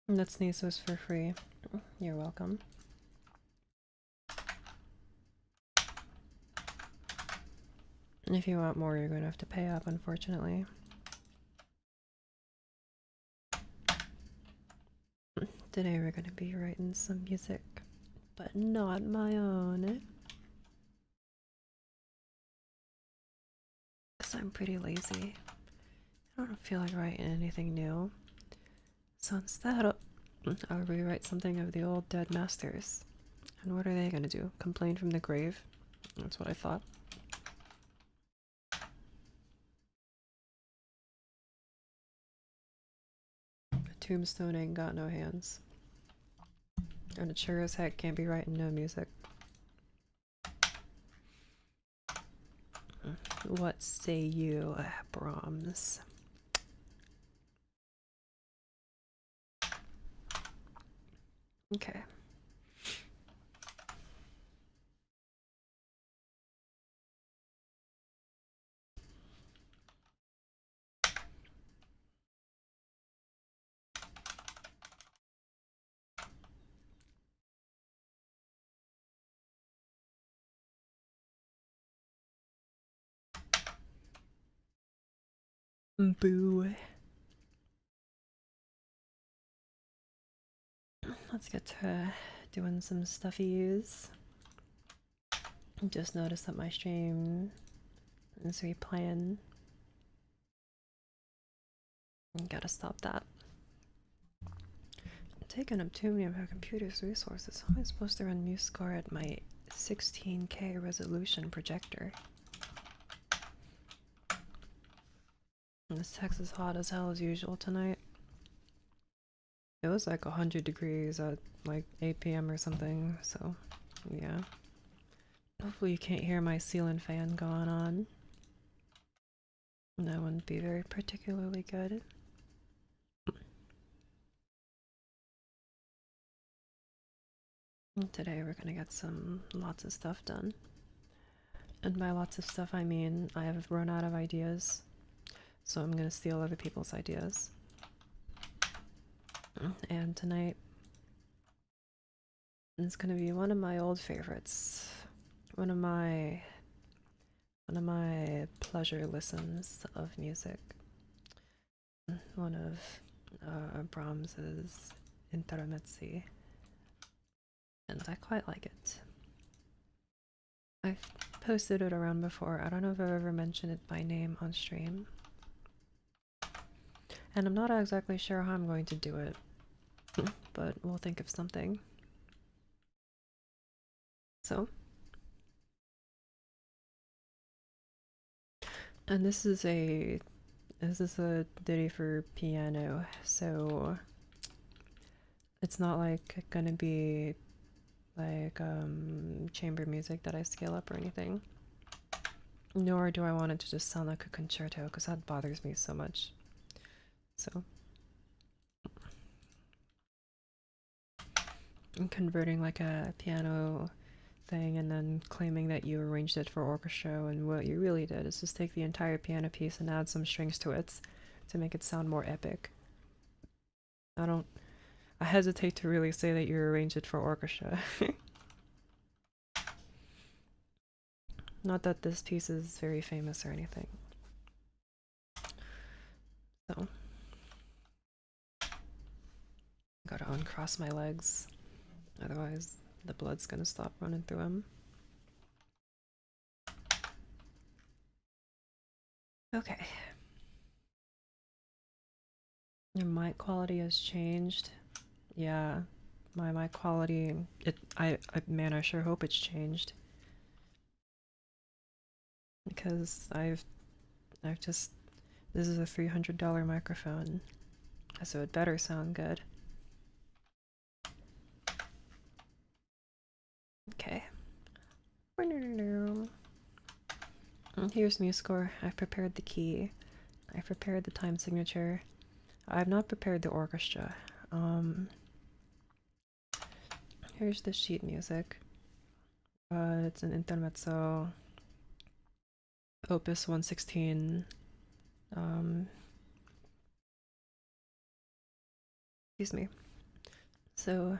That sneeze was for free. You're welcome. If you want more, you're going to have to pay up, unfortunately. Today we're going to be writing some music, but not my own. Because I'm pretty lazy. I don't feel like writing anything new. So instead, I'll rewrite something of the old dead masters. And what are they going to do? Complain from the grave? That's what I thought. A tombstone ain't got no hands. And it sure as heck can't be writing no music. What say you, Brahms? Okay. Boo. Let's get to doing some stuffies. Just noticed that my stream is replaying. Gotta stop that. I'm taking up too many of my computer's resources. How am I supposed to run MuseScore at my 16K resolution projector? And this text is hot as hell as usual tonight. It was like 100 degrees at like 8 p.m. or something, so yeah. Hopefully you can't hear my ceiling fan going on. That wouldn't be very particularly good. Today we're gonna get lots of stuff done. And by lots of stuff I mean I have run out of ideas, so I'm gonna steal other people's ideas. And tonight is gonna be one of my old favorites. One of my pleasure listens of music. One of Brahms's intermezzi. And I quite like it. I've posted it around before. I don't know if I've ever mentioned it by name on stream. And I'm not exactly sure how I'm going to do it, but we'll think of something. So. And this is a ditty for piano, so it's not like gonna be like chamber music that I scale up or anything. Nor do I want it to just sound like a concerto, because that bothers me so much. So I'm converting like a piano thing and then claiming that you arranged it for orchestra, and what you really did is just take the entire piano piece and add some strings to it to make it sound more epic. I hesitate to really say that you arranged it for orchestra. Not that this piece is very famous or anything. So, gotta uncross my legs, otherwise the blood's gonna stop running through them. Okay. Your mic quality has changed. Yeah, my mic quality, man, I sure hope it's changed. Because this is a $300 microphone, so it better sound good. Okay. Here's MuseScore. I've prepared the key. I've prepared the time signature. I've not prepared the orchestra. Here's the sheet music. It's an intermezzo. Opus 116. Excuse me. So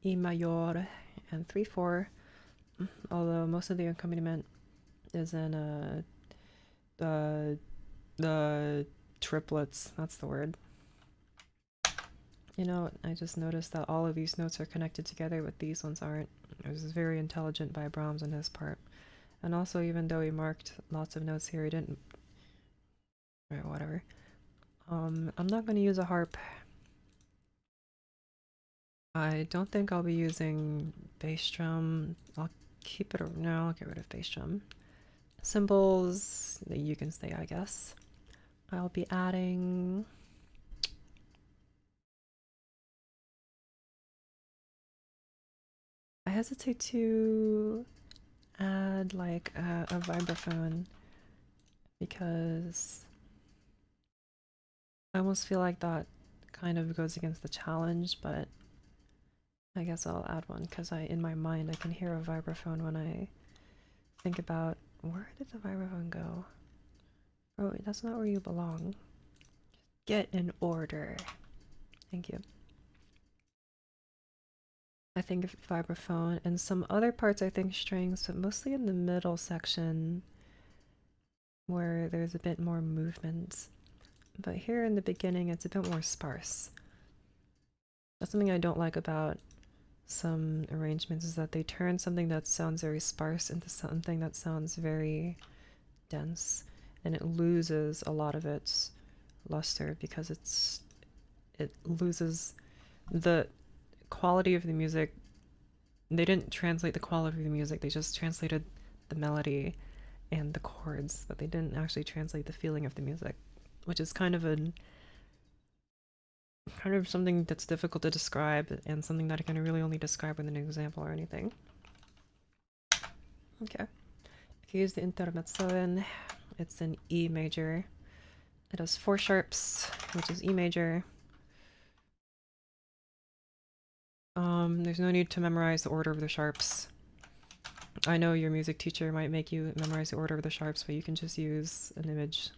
E major and 3/4, although most of the accompaniment is in the triplets, that's the word. You know, I just noticed that all of these notes are connected together, but these ones aren't. It was very intelligent by Brahms on his part. And also, even though he marked lots of notes here, he didn't... Right, whatever. I'm not going to use a harp. I don't think I'll be using bass drum. I'll keep it... No, I'll get rid of bass drum. Cymbals, you can stay, I guess. I'll be adding... I hesitate to add like a vibraphone because I almost feel like that kind of goes against the challenge, but I guess I'll add one because in my mind I can hear a vibraphone when I think about where did the vibraphone go? Oh, that's not where you belong. Get in order. Thank you. I think of vibraphone and some other parts I think strings, but mostly in the middle section where there's a bit more movement. But here in the beginning it's a bit more sparse. That's something I don't like about some arrangements, is that they turn something that sounds very sparse into something that sounds very dense, and it loses a lot of its luster because it loses the quality of the music. They didn't translate the quality of the music, they just translated the melody and the chords, but they didn't actually translate the feeling of the music, which is kind of something that's difficult to describe, and something that I can really only describe with an example or anything. Okay. Here's the intermezzo in. It's in E major. It has 4 sharps, which is E major. There's no need to memorize the order of the sharps. I know your music teacher might make you memorize the order of the sharps, but you can just use an image.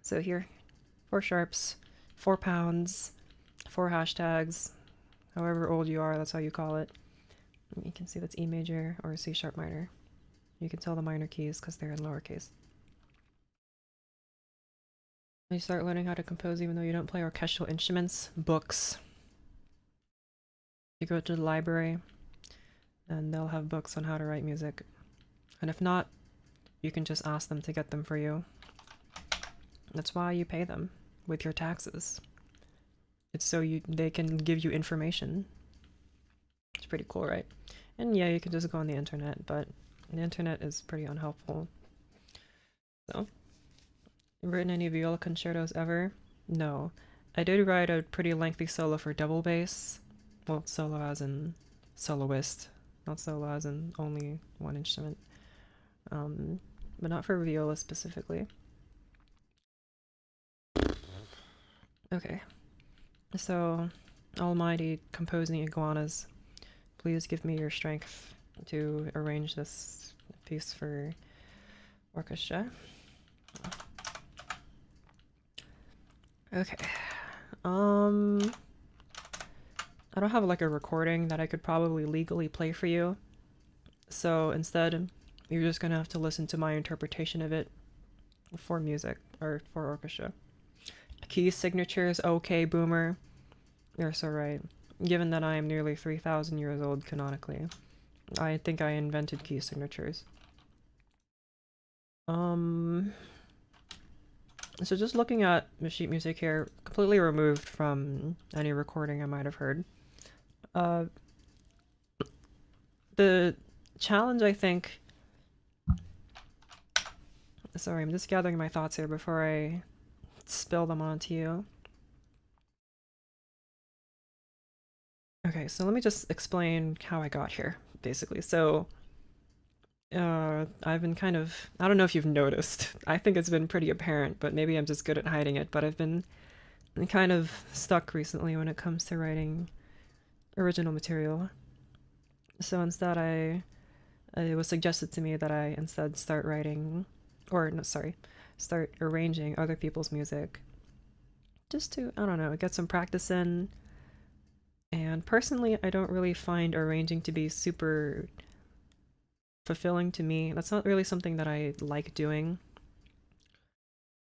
So here, 4 sharps, 4 pounds, 4 hashtags, however old you are, that's how you call it. You can see that's E major or C sharp minor. You can tell the minor keys because they're in lowercase. You start learning how to compose even though you don't play orchestral instruments. Books. You go to the library and they'll have books on how to write music. And if not, you can just ask them to get them for you. That's why you pay them with your taxes. It's so they can give you information. It's pretty cool, right? And yeah, you can just go on the internet, but the internet is pretty unhelpful. So, written any viola concertos ever? No. I did write a pretty lengthy solo for double bass. Well, solo as in soloist, not solo as in only one instrument. But not for viola specifically. Okay. So, almighty composing iguanas, please give me your strength to arrange this piece for orchestra. Okay. I don't have like a recording that I could probably legally play for you. So instead, you're just gonna have to listen to my interpretation of it for music, or for orchestra. Key signatures, okay, boomer. You're so right. Given that I am nearly 3,000 years old canonically, I think I invented key signatures. So just looking at the sheet music here, completely removed from any recording I might have heard. The challenge, I think... Sorry, I'm just gathering my thoughts here before I spill them onto you. Okay, so let me just explain how I got here, basically. So, I've been kind of... I don't know if you've noticed. I think it's been pretty apparent, but maybe I'm just good at hiding it. But I've been kind of stuck recently when it comes to writing original material. So instead it was suggested to me that I instead start writing... Or, no, sorry. Start arranging other people's music. Just to, I don't know, get some practice in. And personally, I don't really find arranging to be super fulfilling to me. That's not really something that I like doing.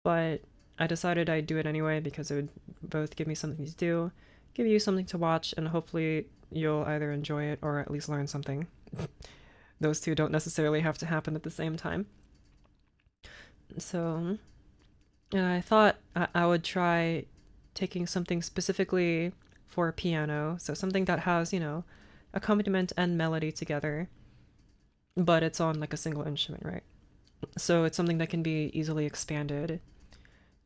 But I decided I'd do it anyway because it would both give me something to do, give you something to watch, and hopefully you'll either enjoy it or at least learn something. Those two don't necessarily have to happen at the same time. So, and I thought I would try taking something specifically for piano, so something that has, you know, accompaniment and melody together, but it's on like a single instrument, right? So it's something that can be easily expanded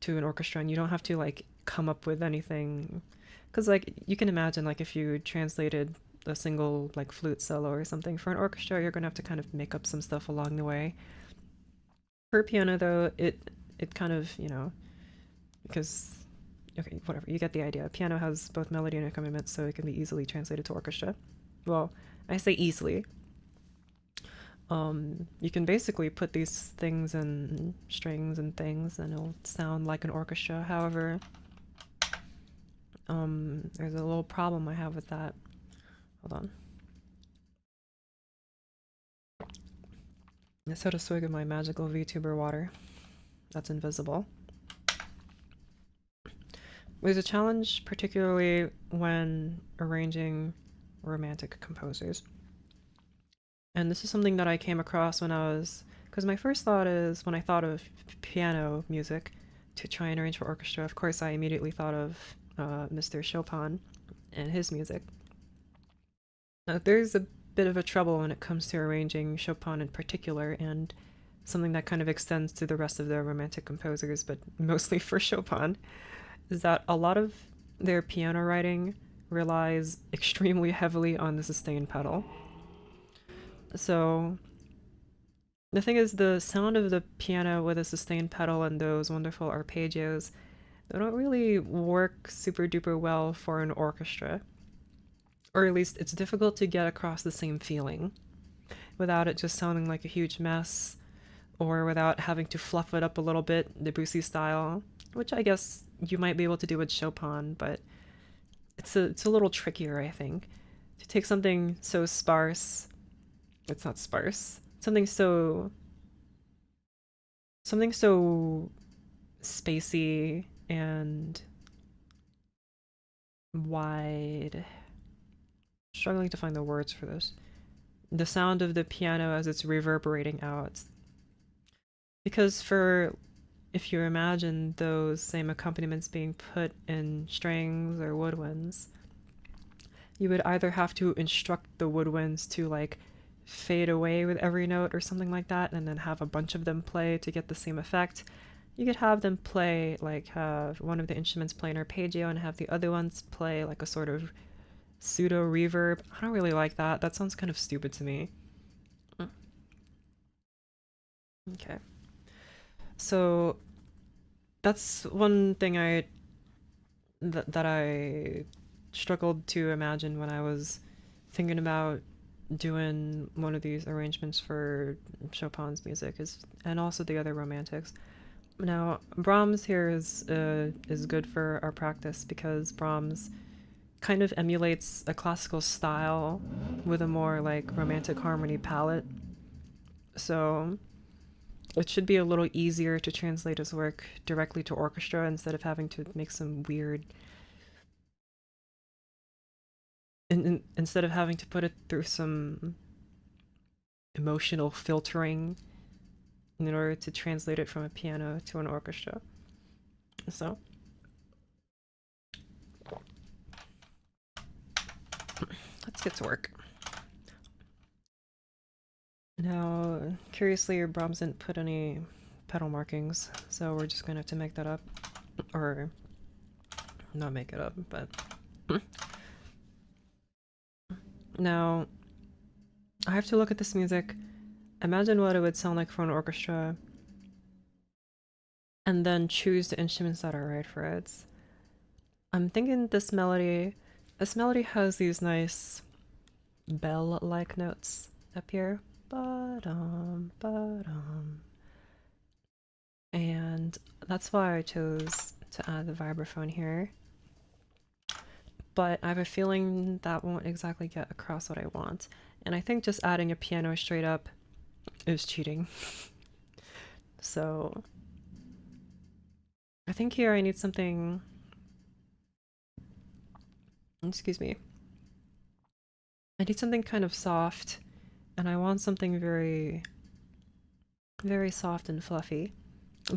to an orchestra, and you don't have to like come up with anything, because like you can imagine like if you translated a single like flute solo or something for an orchestra, you're gonna have to kind of make up some stuff along the way. For piano though, it kind of, you know, because okay, whatever, you get the idea. Piano has both melody and accompaniment, so it can be easily translated to orchestra. Well, I say easily. You can basically put these things in strings and things and it'll sound like an orchestra. However, there's a little problem I have with that. Hold on. I just had a swig of my magical VTuber water that's invisible. There's a challenge, particularly when arranging romantic composers. And this is something that I came across when I was, because my first thought is when I thought of piano music to try and arrange for orchestra, of course I immediately thought of Mr. Chopin and his music. Now, there's a bit of a trouble when it comes to arranging Chopin in particular, and something that kind of extends to the rest of the romantic composers, but mostly for Chopin, is that a lot of their piano writing relies extremely heavily on the sustain pedal. So the thing is, the sound of the piano with a sustain pedal and those wonderful arpeggios, they don't really work super duper well for an orchestra. Or at least it's difficult to get across the same feeling without it just sounding like a huge mess, or without having to fluff it up a little bit, Debussy style, which I guess you might be able to do with Chopin, but it's a little trickier, I think, to take something so sparse. It's not sparse. Something so spacey and wide. Struggling to find the words for this. The sound of the piano as it's reverberating out. Because if you imagine those same accompaniments being put in strings or woodwinds, you would either have to instruct the woodwinds to like fade away with every note or something like that, and then have a bunch of them play to get the same effect. You could have them play, like have one of the instruments play an arpeggio and have the other ones play like a sort of pseudo reverb. I don't really like that. That sounds kind of stupid to me. Okay. So that's one thing that I struggled to imagine when I was thinking about doing one of these arrangements for Chopin's music, and also the other romantics. Now, Brahms here is good for our practice because Brahms kind of emulates a classical style with a more like romantic harmony palette. So it should be a little easier to translate his work directly to orchestra instead of having to make some weird instead of having to put it through some emotional filtering in order to translate it from a piano to an orchestra. So let's get to work. Now, curiously, Brahms didn't put any pedal markings, so we're just gonna have to make that up. Or not make it up, but now I have to look at this music, imagine what it would sound like for an orchestra, and then choose the instruments that are right for it. I'm thinking this melody has these nice bell-like notes up here. Ba-dum, ba-dum. And that's why I chose to add the vibraphone here. but I have a feeling that won't exactly get across what I want. And I think just adding a piano straight up is cheating. So I think here I need something, excuse me, I need something kind of soft, and I want something very, very soft and fluffy,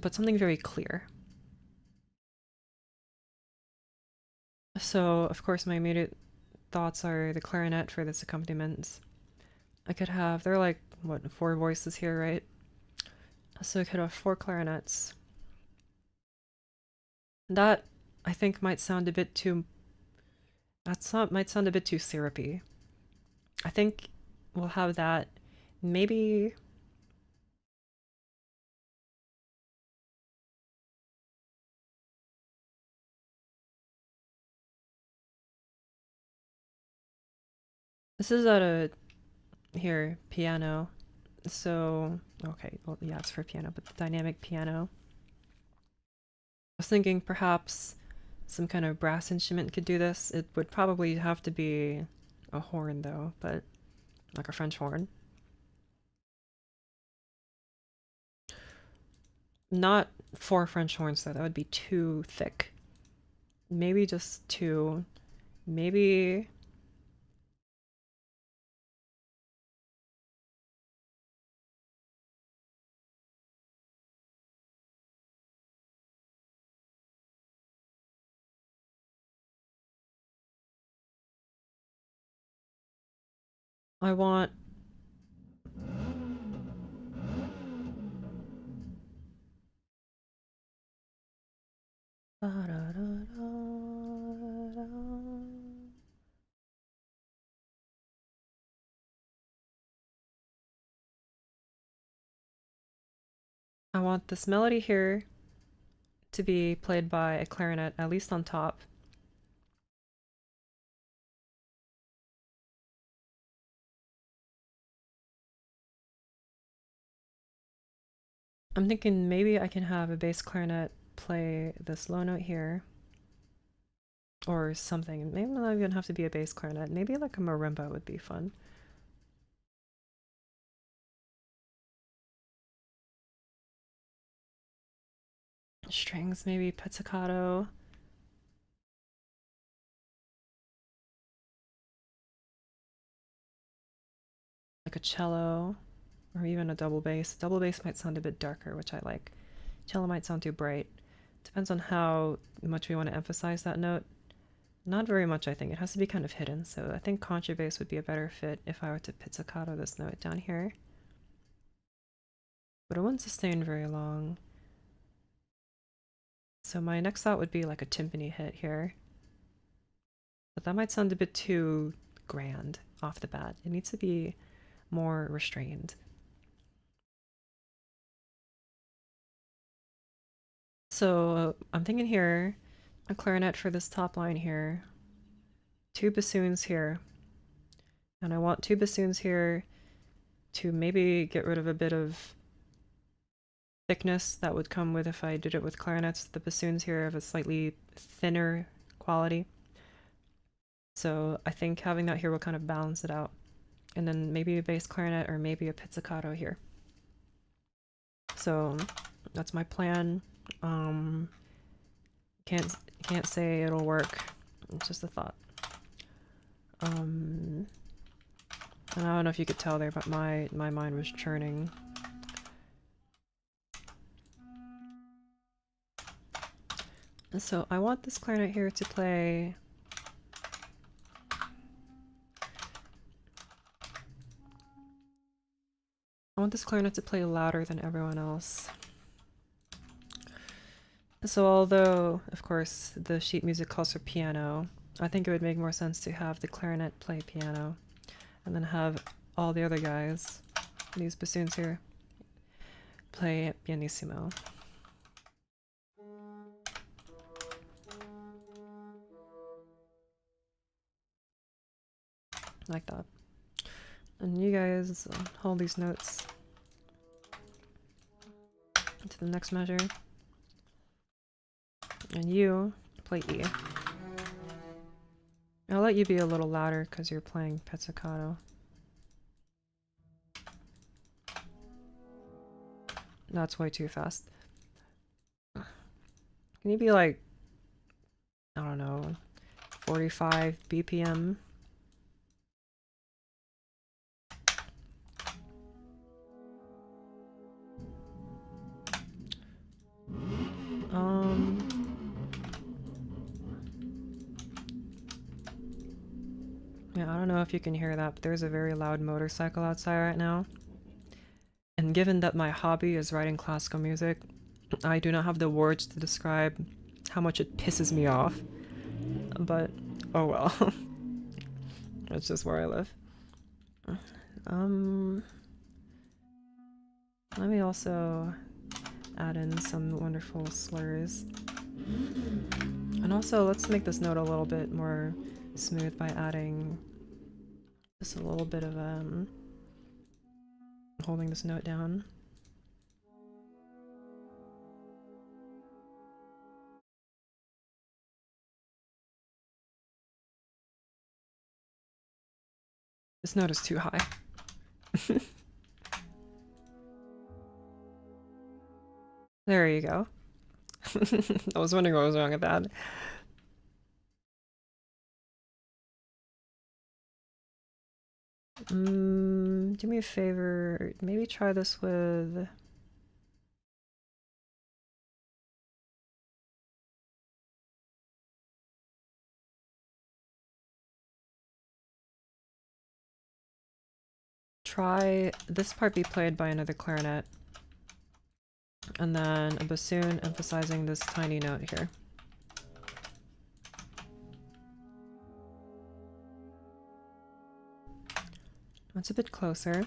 but something very clear. So, of course, my immediate thoughts are the clarinet for this accompaniment. I could have, there are like, what, 4 voices here, right? So I could have 4 clarinets. That, I think, might sound a bit too, might sound a bit too syrupy. I think we'll have that, maybe. This is at a, here, piano. So, okay, well, yeah, it's for piano, but the dynamic piano. I was thinking perhaps some kind of brass instrument could do this. It would probably have to be a horn, though, but like a French horn. Not 4 French horns, though. That would be too thick. Maybe just 2. Maybe. I want. I want this melody here to be played by a clarinet, at least on top. I'm thinking maybe I can have a bass clarinet play this low note here. Or something. Maybe not even have to be a bass clarinet. Maybe like a marimba would be fun. Strings, maybe pizzicato. Like a cello. Or even a double bass. Double bass might sound a bit darker, which I like. Cello might sound too bright. Depends on how much we want to emphasize that note. Not very much, I think. It has to be kind of hidden, so I think contrabass would be a better fit if I were to pizzicato this note down here. But it wouldn't sustain very long. So my next thought would be like a timpani hit here. But that might sound a bit too grand off the bat. It needs to be more restrained. So I'm thinking here, a clarinet for this top line here, 2 bassoons here, and I want 2 bassoons here to maybe get rid of a bit of thickness that would come with if I did it with clarinets. The bassoons here have a slightly thinner quality. So I think having that here will kind of balance it out. And then maybe a bass clarinet or maybe a pizzicato here. So that's my plan. Can't say it'll work. It's just a thought. And I don't know if you could tell there, but my mind was churning. So I want this clarinet here to play. I want this clarinet to play louder than everyone else. So although, of course, the sheet music calls for piano, I think it would make more sense to have the clarinet play piano and then have all the other guys, these bassoons here, play pianissimo. Like that. And you guys hold these notes to the next measure. And you play E. I'll let you be a little louder because you're playing pizzicato. That's way too fast. Can you be like, I don't know, 45 BPM? Yeah, I don't know if you can hear that, but there's a very loud motorcycle outside right now. And given that my hobby is writing classical music, I do not have the words to describe how much it pisses me off. But, oh well. That's just where I live. Let me also add in some wonderful slurs. And also, let's make this note a little bit more smooth by adding just a little bit of, holding this note down. This note is too high. There you go. I was wondering what was wrong with that. Do me a favor, maybe try this with... Try this part be played by another clarinet. And then a bassoon emphasizing this tiny note here. That's a bit closer.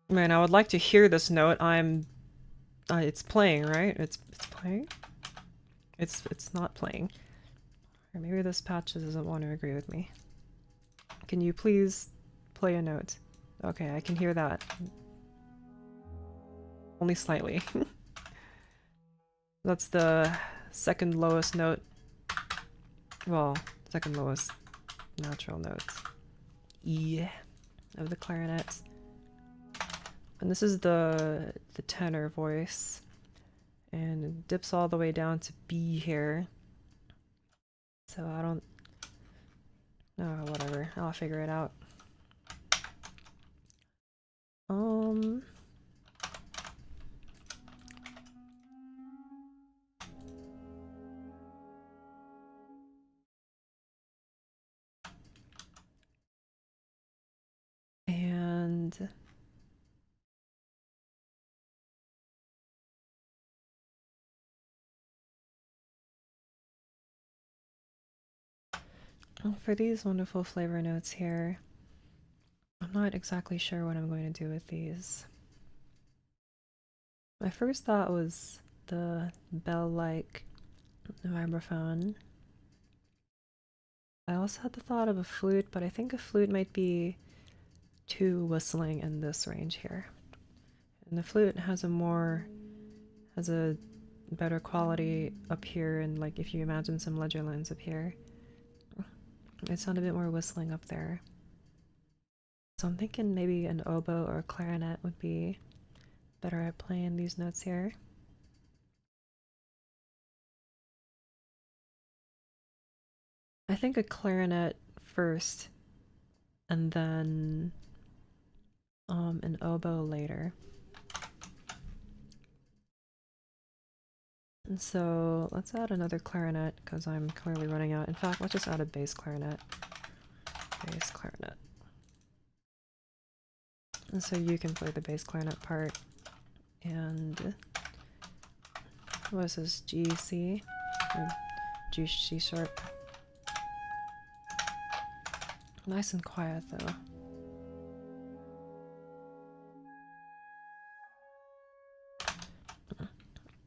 Man, I would like to hear this note. It's playing, right? It's playing? It's not playing. Or maybe this patch doesn't want to agree with me. Can you please play a note? Okay, I can hear that. Only slightly. That's the second lowest note. Well, second lowest natural notes. E of the clarinet. And this is the tenor voice. And it dips all the way down to B here. So I don't... Oh, whatever. I'll figure it out. And... for these wonderful flavor notes here, I'm not exactly sure what I'm going to do with these. My first thought was the bell-like vibraphone. I also had the thought of a flute, but I think a flute might be too whistling in this range here. And the flute has a better quality up here, and like if you imagine some ledger lines up here, it sounded a bit more whistling up there. So I'm thinking maybe an oboe or a clarinet would be better at playing these notes here. I think a clarinet first, and then an oboe later. And so let's add another clarinet because I'm clearly running out. In fact, let's just add a bass clarinet. Bass clarinet. And so you can play the bass clarinet part. And what is this? G, C? G, C sharp. Nice and quiet though.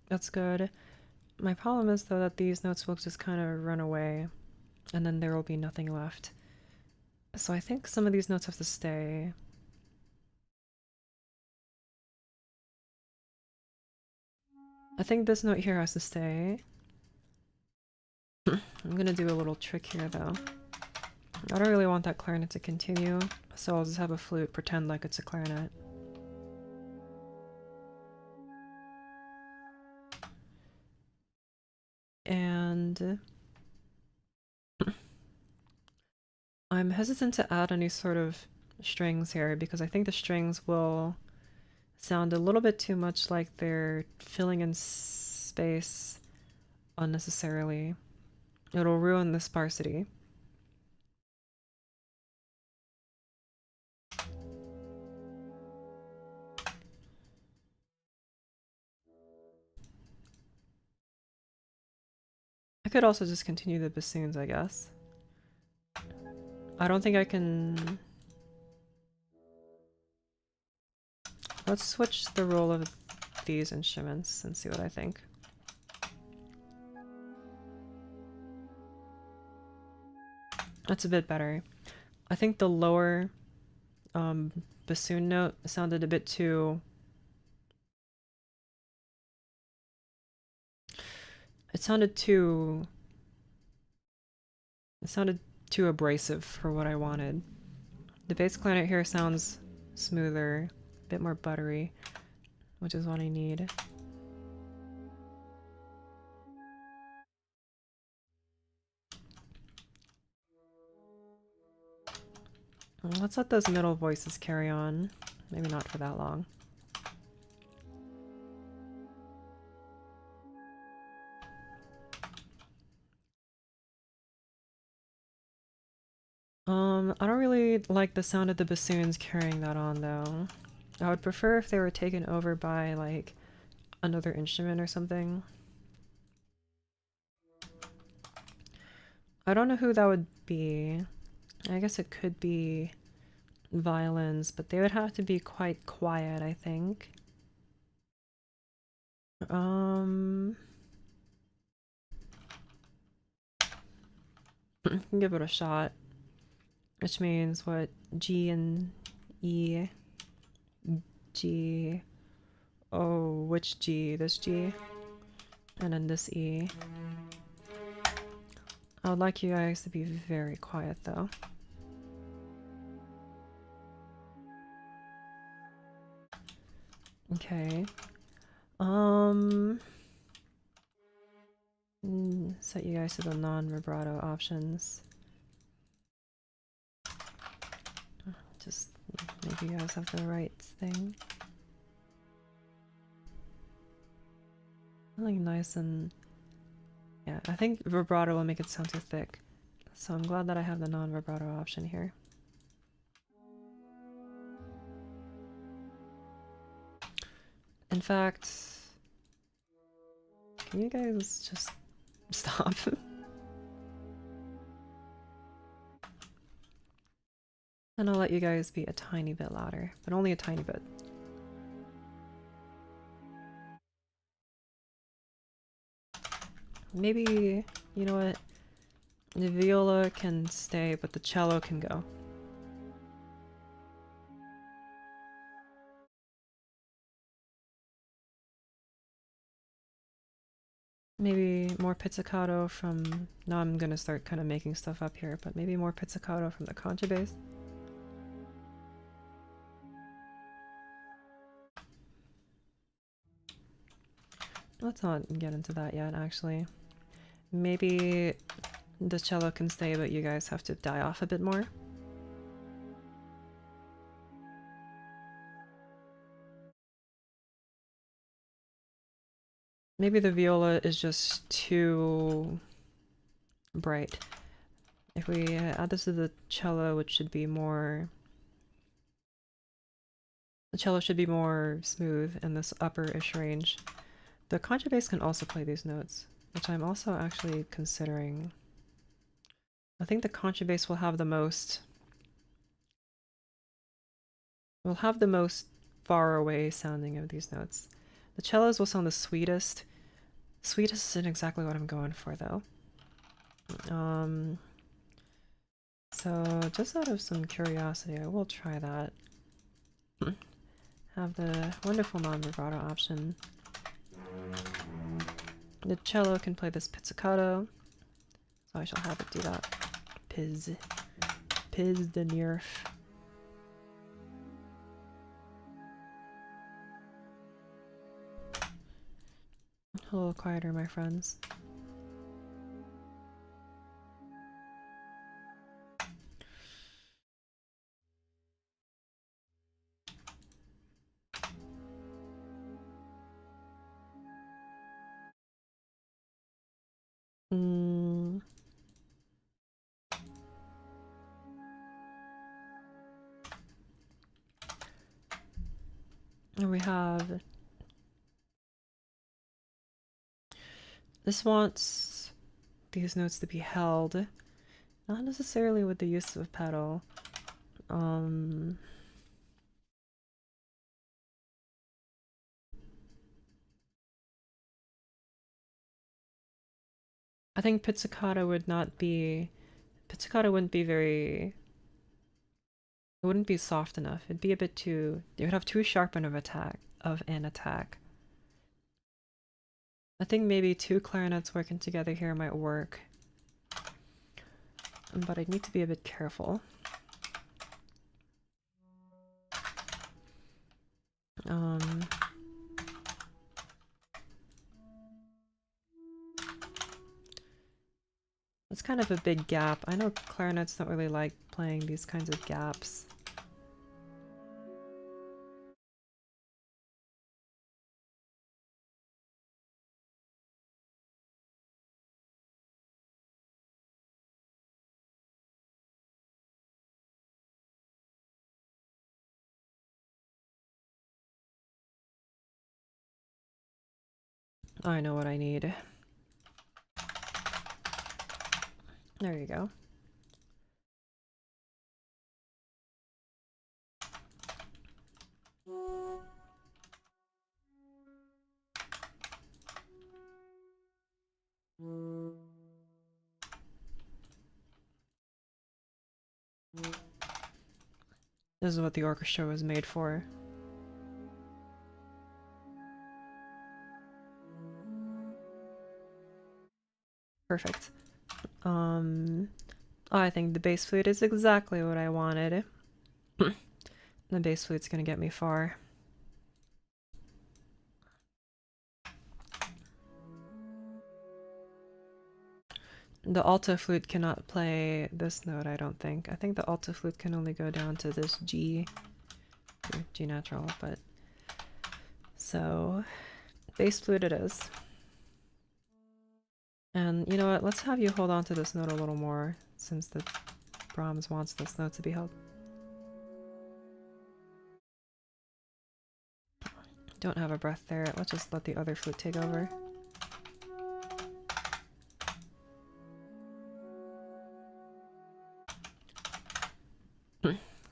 That's good. My problem is though that these notes will just kind of run away and then there will be nothing left. So I think some of these notes have to stay. I think this note here has to stay. I'm gonna do a little trick here though. I don't really want that clarinet to continue, so I'll just have a flute pretend like it's a clarinet. And I'm hesitant to add any sort of strings here because I think the strings will sound a little bit too much like they're filling in space unnecessarily. It'll ruin the sparsity. I could also just continue the bassoons, I guess. I don't think I can... Let's switch the role of these instruments and see what I think. That's a bit better. I think the lower bassoon note sounded a bit too... It sounded too abrasive for what I wanted. The bass clarinet here sounds smoother, a bit more buttery, which is what I need. Let's let those middle voices carry on. Maybe not for that long. I don't really like the sound of the bassoons carrying that on though. I would prefer if they were taken over by like another instrument or something. I don't know who that would be. I guess it could be violins, but they would have to be quite quiet, I think. I can give it a shot. Which means what? G and E. G. Oh, which G? This G? And then this E. I would like you guys to be very quiet though. Okay. Set you guys to the non-vibrato options. Just make you guys have the right thing. Something nice and... Yeah, I think vibrato will make it sound too thick. So I'm glad that I have the non-vibrato option here. In fact... Can you guys just stop? And I'll let you guys be a tiny bit louder, but only a tiny bit. Maybe, you know what? The viola can stay, but the cello can go. Maybe more pizzicato from... Now I'm gonna start kind of making stuff up here, but maybe more pizzicato from the contrabass. Let's not get into that yet, actually. Maybe the cello can stay, but you guys have to die off a bit more. Maybe the viola is just too bright. If we add this to the cello, which should be more... The cello should be more smooth in this upper-ish range. The contrabass can also play these notes, which I'm also actually considering. I think the contrabass will have the most... will have the most far away sounding of these notes. The cellos will sound the sweetest. Sweetest isn't exactly what I'm going for though. So just out of some curiosity, I will try that. Have the wonderful non-vibrato option. The cello can play this pizzicato, so I shall have it do that. Piz de nerf. A little quieter, my friends. And we have... This wants these notes to be held, not necessarily with the use of a pedal. I think pizzicato would not be... Pizzicato wouldn't be very... It wouldn't be soft enough. It'd be a bit too... It would have too sharp an attack. I think maybe two clarinets working together here might work. But I'd need to be a bit careful. It's kind of a big gap. I know clarinets don't really like playing these kinds of gaps. I know what I need. There you go. This is what the orchestra was made for. Perfect. I think the bass flute is exactly what I wanted. The bass flute's gonna get me far. The alto flute cannot play this note, I don't think. I think the alto flute can only go down to this G natural, but... So, bass flute it is. And you know what, let's have you hold on to this note a little more, since the Brahms wants this note to be held. Don't have a breath there, let's just let the other flute take over.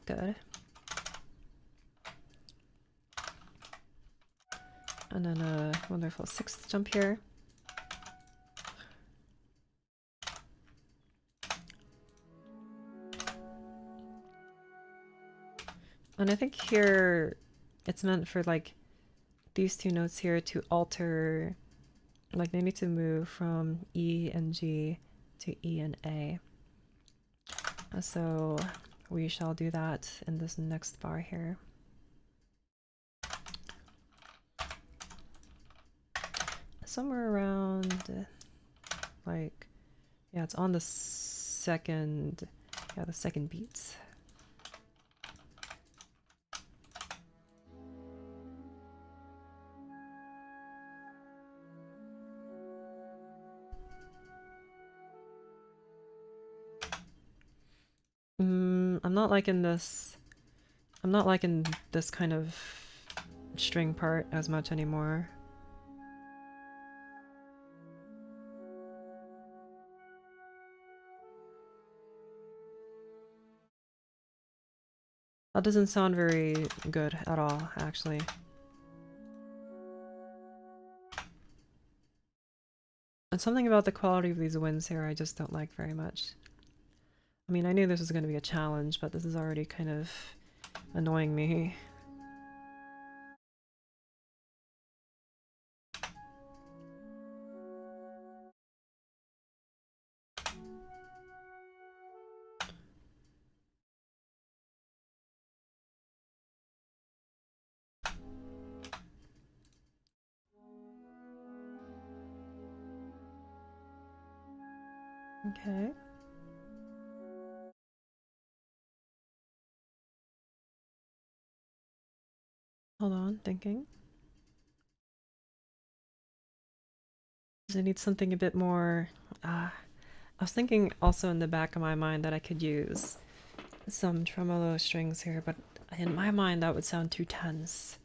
Good. And then a wonderful sixth jump here. And I think here it's meant for like these two notes here to alter, like they need to move from E and G to E and A. So we shall do that in this next bar here. Somewhere around, like, yeah, it's on the second, yeah, the second beats. I'm not liking this. I'm not liking this kind of string part as much anymore. That doesn't sound very good at all, actually. And something about the quality of these winds here I just don't like very much. I mean, I knew this was going to be a challenge, but this is already kind of annoying me. Okay. Hold on, thinking. Does it need something a bit more... I was thinking also in the back of my mind that I could use some tremolo strings here, but in my mind that would sound too tense.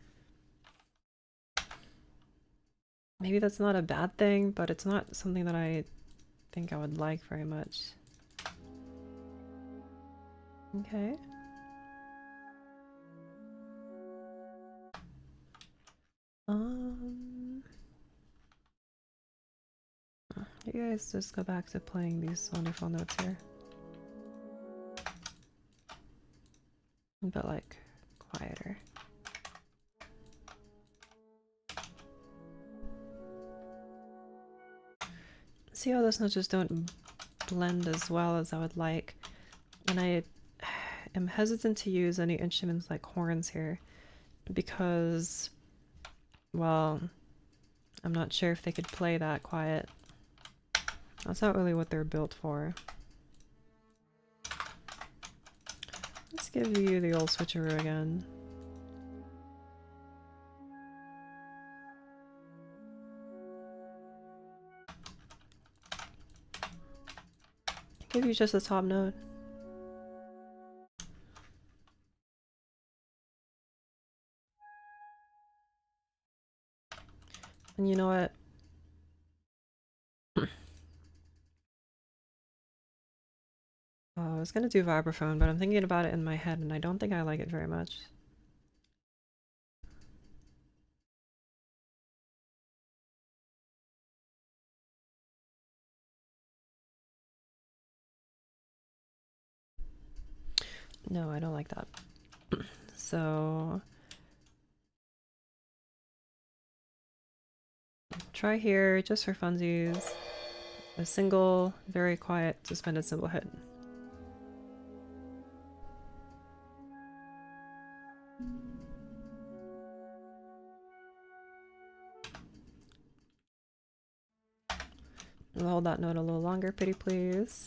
Maybe that's not a bad thing, but it's not something that I think I would like very much. Okay. You guys just go back to playing these wonderful notes here. But like quieter. See how those notes just don't blend as well as I would like. And I am hesitant to use any instruments like horns here because, well, I'm not sure if they could play that quiet. That's not really what they're built for. Let's give you the old switcheroo again. Give you just a top note. And you know what? I was gonna do vibraphone, but I'm thinking about it in my head and I don't think I like it very much. No, I don't like that. So try here, just for funsies, a single, very quiet, suspended cymbal hit. We'll hold that note a little longer, pretty please.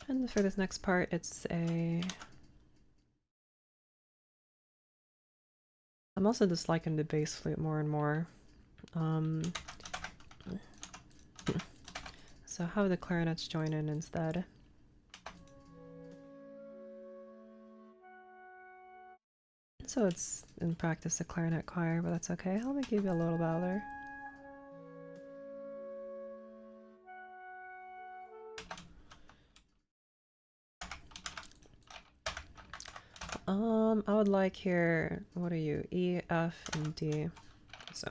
And for this next part, it's a... I'm also disliking the bass flute more and more. So have the clarinets join in instead. So it's in practice a clarinet choir, but that's okay. Let me give you a little louder. I would like here, what are you? E, F, and D. So.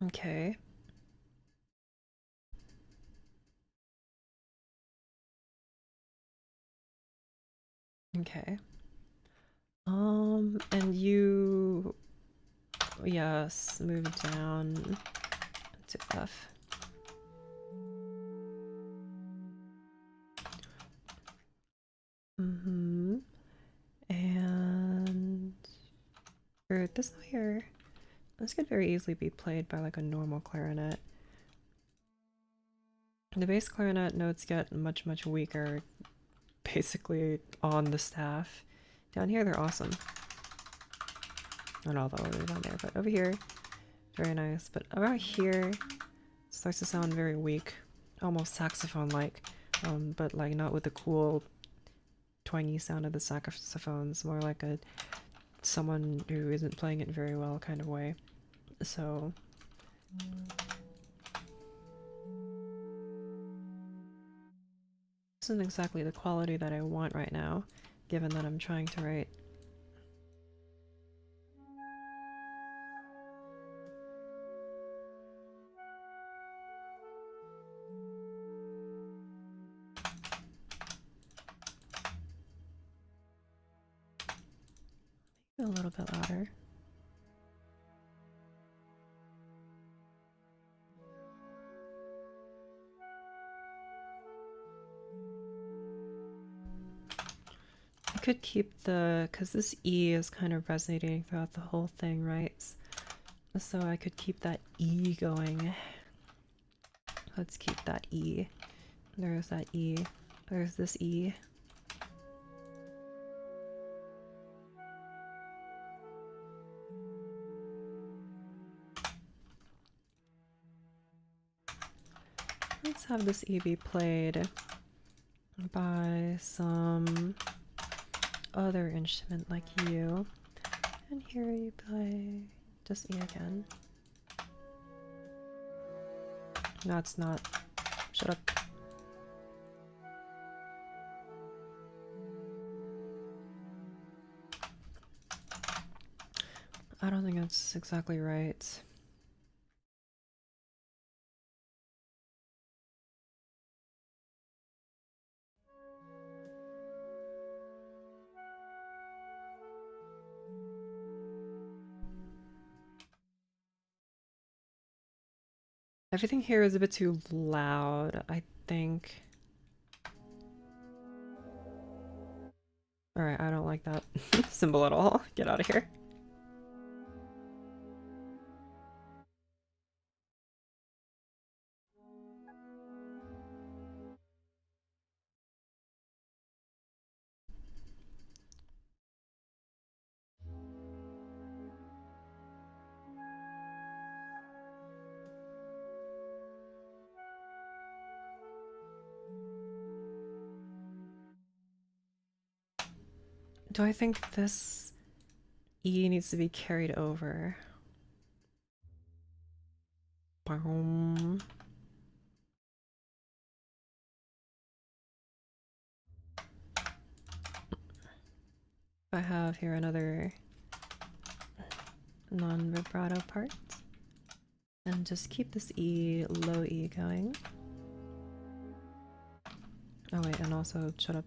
Okay. Okay. And you, yes, move down to F. And for this note here, this could very easily be played by like a normal clarinet. The bass clarinet notes get much, much weaker basically on the staff. Down here, they're awesome. Not all the way down there, but over here, very nice. But around here, it starts to sound very weak, almost saxophone-like, but like not with the cool, twangy sound of the saxophones, more like a someone who isn't playing it very well kind of way. So this isn't exactly the quality that I want right now, given that I'm trying to write. A little bit louder. could keep the, because this E is kind of resonating throughout the whole thing, right? So I could keep that E going. Let's keep that E. There's that E. There's this E. Let's have this E be played by some other instrument like you. And here you play just E again. No, it's not. Shut up. I don't think that's exactly right. Everything here is a bit too loud, I think. Alright, I don't like that symbol at all. Get out of here. Do I think this E needs to be carried over? Boom. I have here another non-vibrato part. And just keep this E, low E going. Oh wait, and also shut up.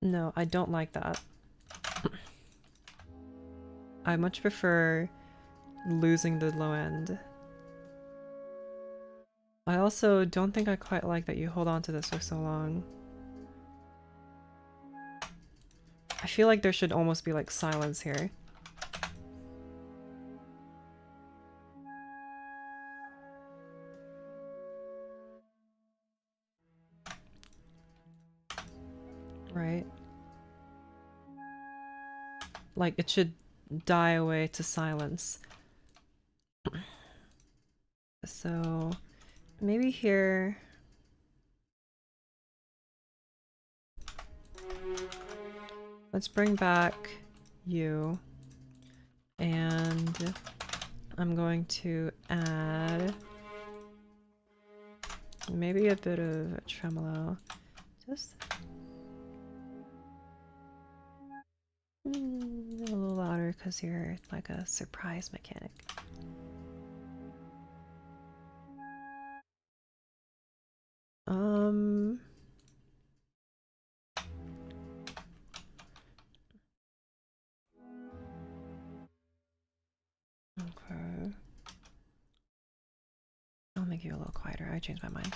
No, I don't like that. I much prefer losing the low end. I also don't think I quite like that you hold on to this for so long. I feel like there should almost be like silence here. Right? Like it should die away to silence. So maybe here. Let's bring back you. And I'm going to add maybe a bit of a tremolo. Just a little louder because you're like a surprise mechanic. Okay. I'll make you a little quieter. I changed my mind.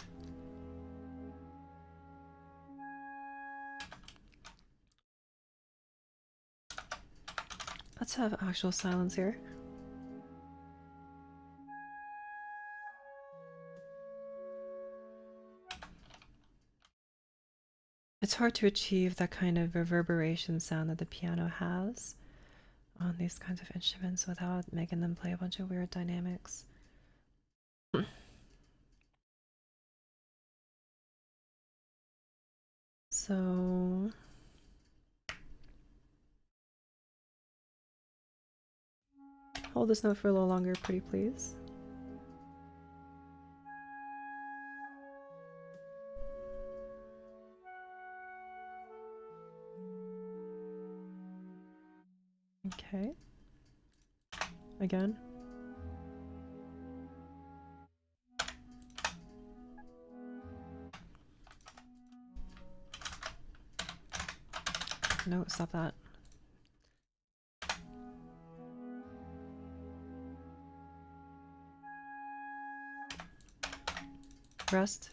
Let's have actual silence here. It's hard to achieve that kind of reverberation sound that the piano has on these kinds of instruments without making them play a bunch of weird dynamics. So hold this note for a little longer, pretty please. Okay. Again. No, stop that. Rest.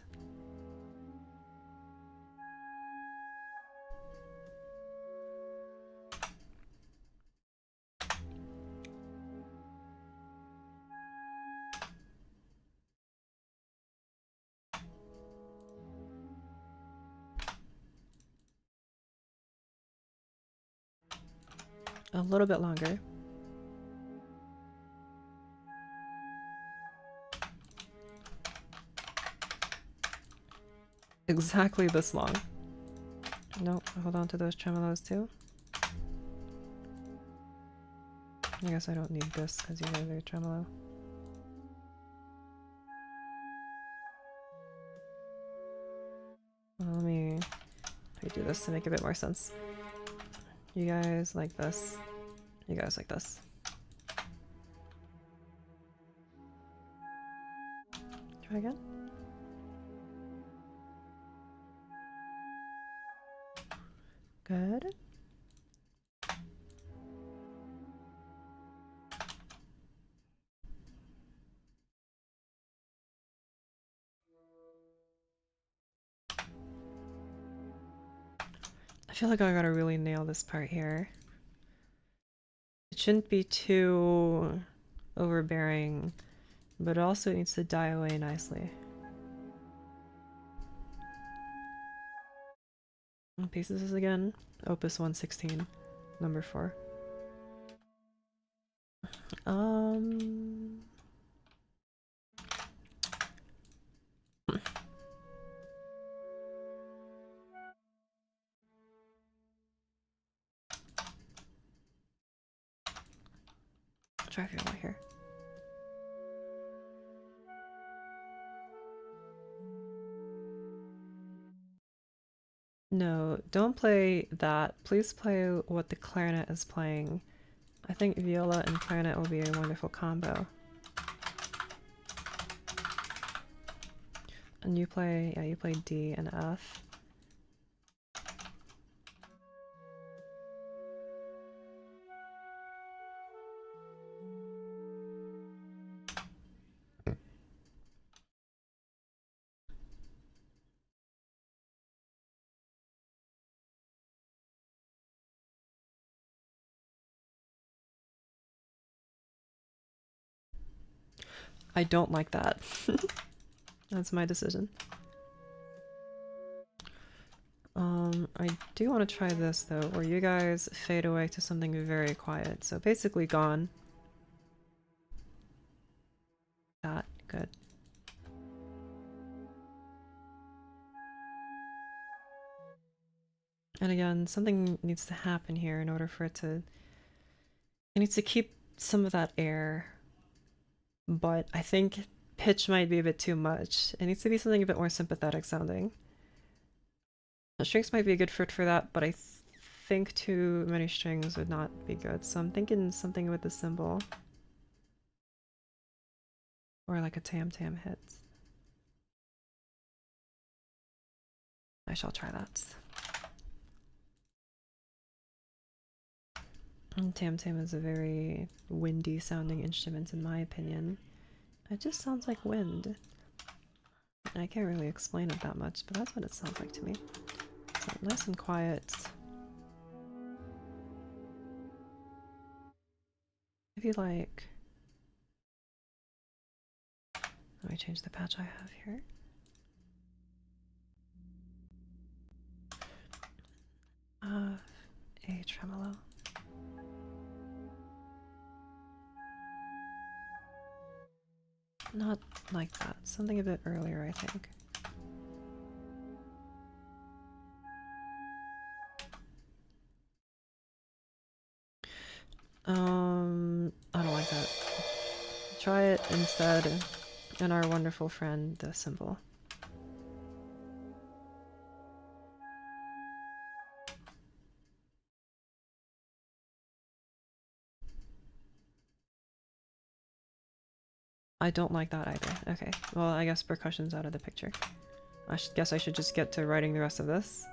A little bit longer. Exactly this long. Nope, hold on to those tremolos too. I guess I don't need this because you guys are tremolo. Well, let me redo this to make a bit more sense. You guys like this. You guys like this. Try again. Good. I feel like I gotta really nail this part here. It shouldn't be too overbearing, but also it needs to die away nicely. Pieces again. Opus 116, number 4. Try if you're not here. No, don't play that. Please play what the clarinet is playing. I think viola and clarinet will be a wonderful combo. And you play, yeah, you play D and F. I don't like that. That's my decision. I do want to try this though, where you guys fade away to something very quiet. So basically gone. That, good. And again, something needs to happen here in order for it to... It needs to keep some of that air. But I think pitch might be a bit too much. It needs to be something a bit more sympathetic sounding. The strings might be a good fit for that, but I think too many strings would not be good. So I'm thinking something with the cymbal. Or like a tam-tam hit. I shall try that. Tam-tam is a very windy sounding instrument in my opinion. It just sounds like wind. I can't really explain it that much, but that's what it sounds like to me. So nice and quiet. If you like... Let me change the patch I have here. A tremolo. Not like that. Something a bit earlier, I think. I don't like that. Try it instead, and our wonderful friend, the cymbal. I don't like that either. Okay, well I guess percussion's out of the picture. I guess I should just get to writing the rest of this.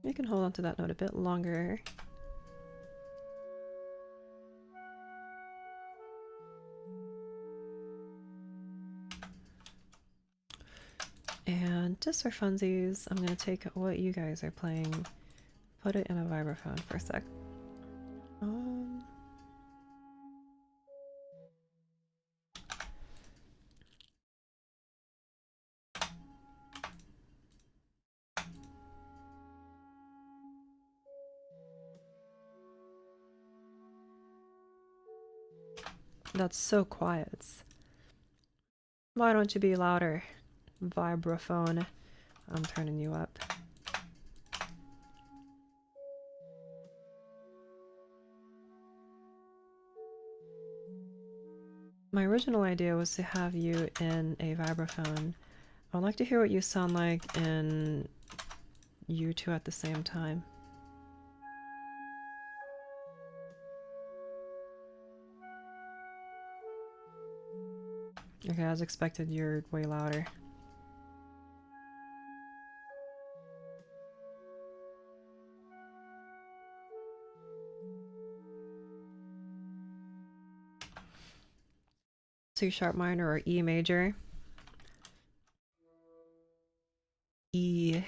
You can hold on to that note a bit longer. And just for funsies, I'm gonna take what you guys are playing, put it in a vibraphone for a sec. That's so quiet. Why don't you be louder? Vibraphone. I'm turning you up. My original idea was to have you in a vibraphone. I'd like to hear what you sound like in you two at the same time. Okay, as expected, you're way louder. C sharp minor or E major? E.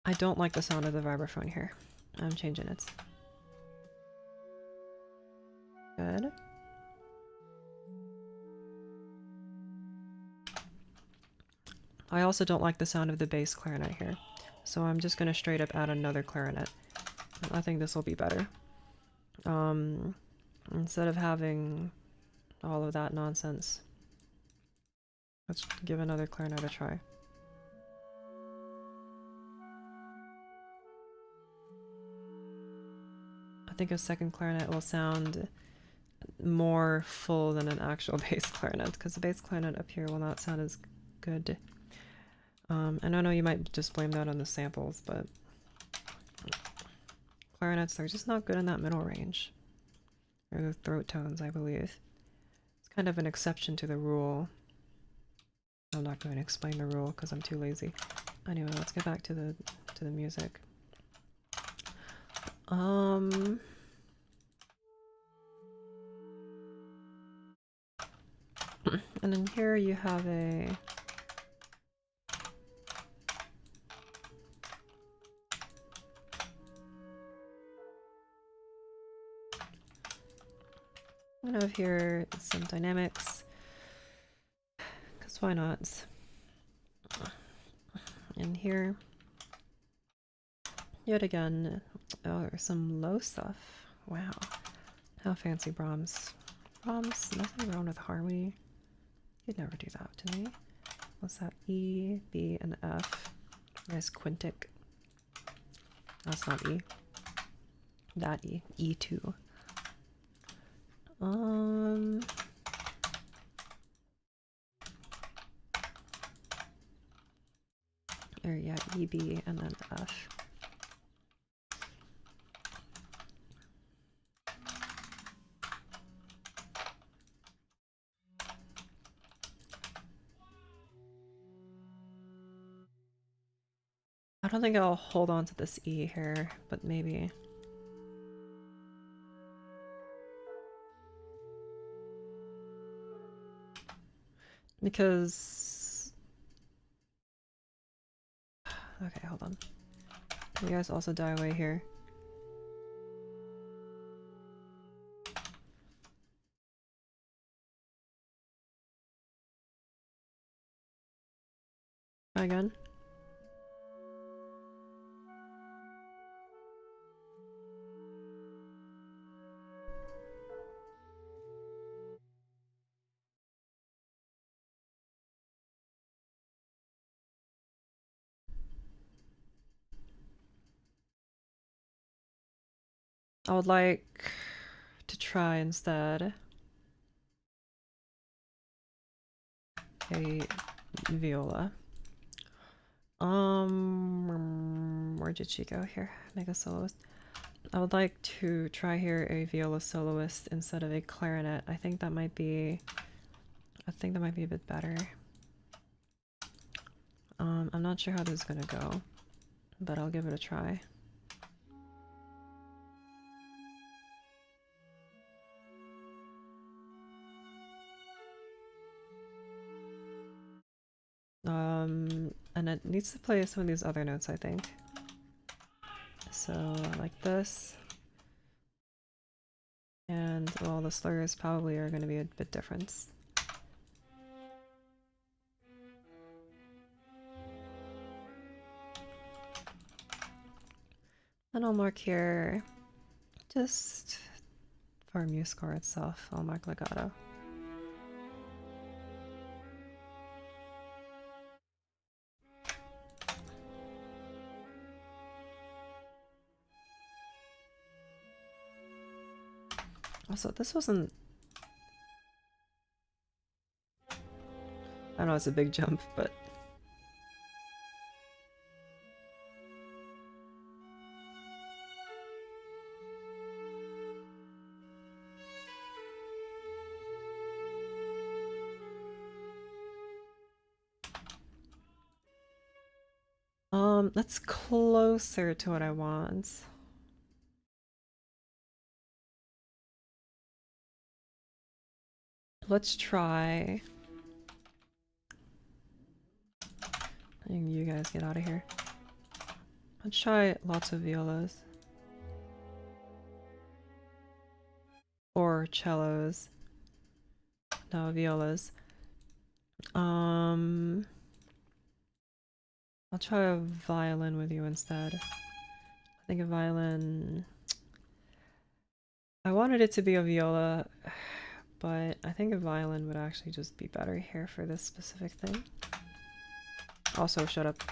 I don't like the sound of the vibraphone here. I'm changing it. Good. I also don't like the sound of the bass clarinet here. So I'm just going to straight up add another clarinet. I think this will be better. Instead of having all of that nonsense. Let's give another clarinet a try. I think a second clarinet will sound more full than an actual bass clarinet, because the bass clarinet up here will not sound as good. And I know you might just blame that on the samples, but clarinets, they're just not good in that middle range. Or the throat tones, I believe. It's kind of an exception to the rule. I'm not going to explain the rule because I'm too lazy. Anyway, let's get back to the music. And then here you have a I'm gonna have here some dynamics, because why not? And here, yet again, oh, there's some low stuff. Wow, how fancy, Brahms. Brahms, nothing wrong with harmony. You'd never do that to me. What's that? E, B, and F. Nice quintic. That's not E. That E. E2. Or yeah, E, B, and then F. I don't think I'll hold on to this E here, but maybe. Because... Okay, hold on. You guys also die away here. Try again. I would like to try instead a viola. Where did she go here? Mega soloist. I would like to try here a viola soloist instead of a clarinet. I think that might be a bit better. I'm not sure how this is gonna go, but I'll give it a try. And it needs to play some of these other notes, I think. So, like this. And, well, the slurs probably are going to be a bit different. And I'll mark here, just for muse score itself, I'll mark legato. Also, this wasn't... I know it's a big jump, but... that's closer to what I want. Let's try... You guys get out of here. Let's try lots of violas. Or cellos. No, violas. I'll try a violin with you instead. I think a violin... I wanted it to be a viola, but I think a violin would actually just be better here for this specific thing. Also, shut up.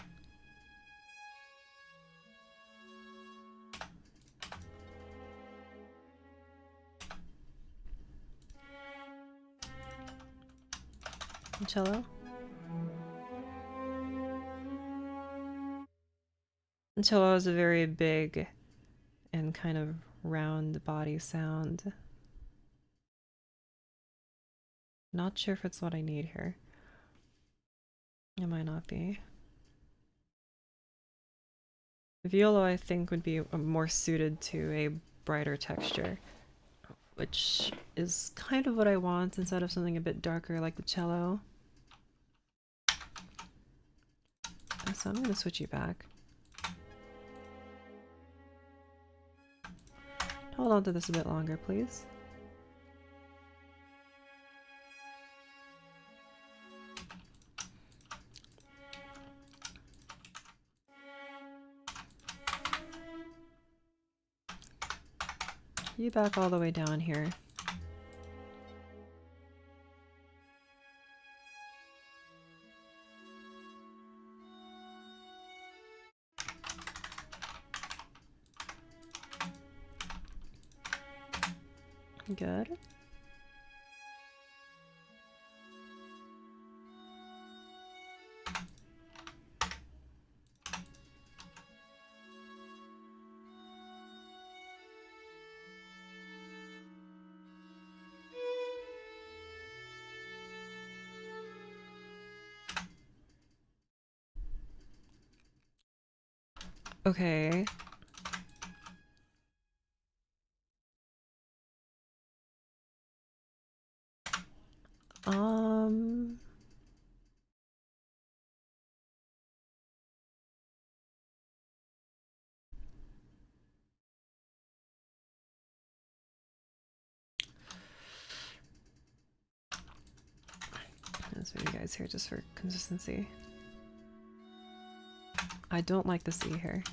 Cello. Cello is a very big and kind of round body sound. Not sure if it's what I need here. It might not be. Viola, I think, would be more suited to a brighter texture, which is kind of what I want instead of something a bit darker like the cello. So I'm going to switch you back. Hold on to this a bit longer, please. You back all the way down here. Good. Okay. That's for you guys here just for consistency. I don't like this E here.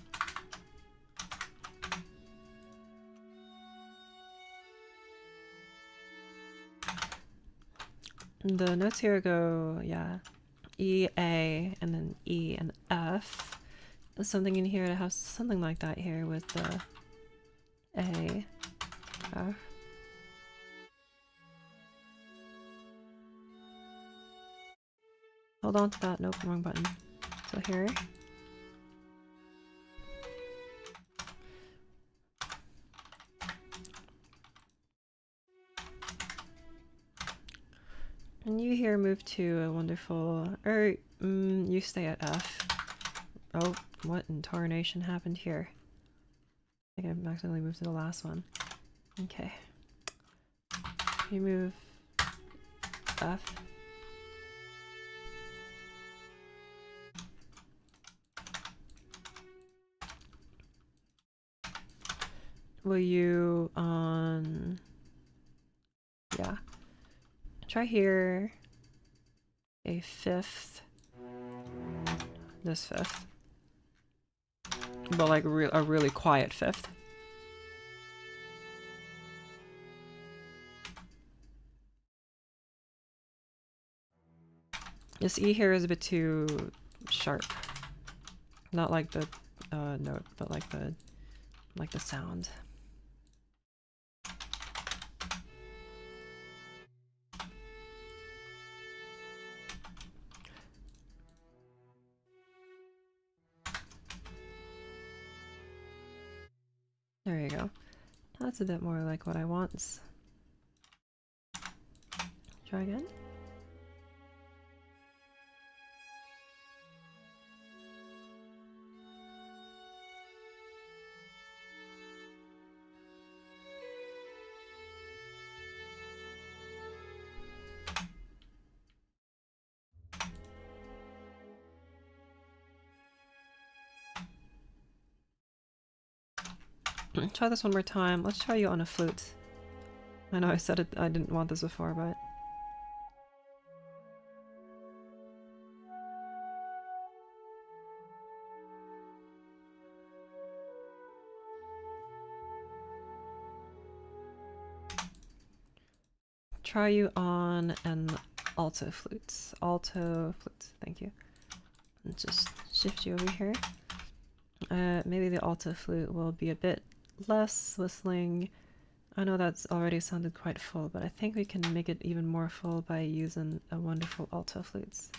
The notes here go, yeah, E, A, and then E and F. There's something in here to have something like that here with the A, F. Hold on to that. Nope, wrong button. So here. And you here move to a wonderful, or you stay at F. Oh, what in tarnation happened here? I think I accidentally moved to the last one. Okay. You move F. Will you on... yeah. Try here. A fifth. This fifth. But like a really quiet fifth. This E here is a bit too sharp. Not like the note, but like the sound. There you go. That's a bit more like what I want. Try again. Try this one more time. Let's try you on a flute. I know I said it, I didn't want this before, but... try you on an alto flute. Alto flute, thank you. And just shift you over here. Maybe the alto flute will be a bit less whistling. I know that's already sounded quite full, but I think we can make it even more full by using a wonderful alto flutes.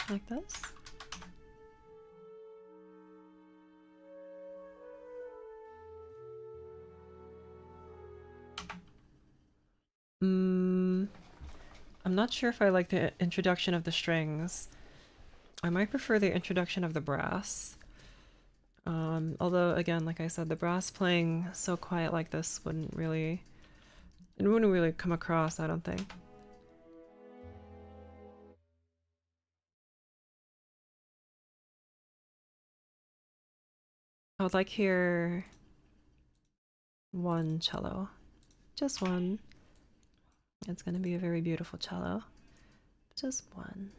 Like this. I'm not sure if I like the introduction of the strings. I might prefer the introduction of the brass. Although, again, like I said, the brass playing so quiet like this wouldn't really come across, I don't think. I would like here one cello. Just one. It's gonna be a very beautiful cello. Just one.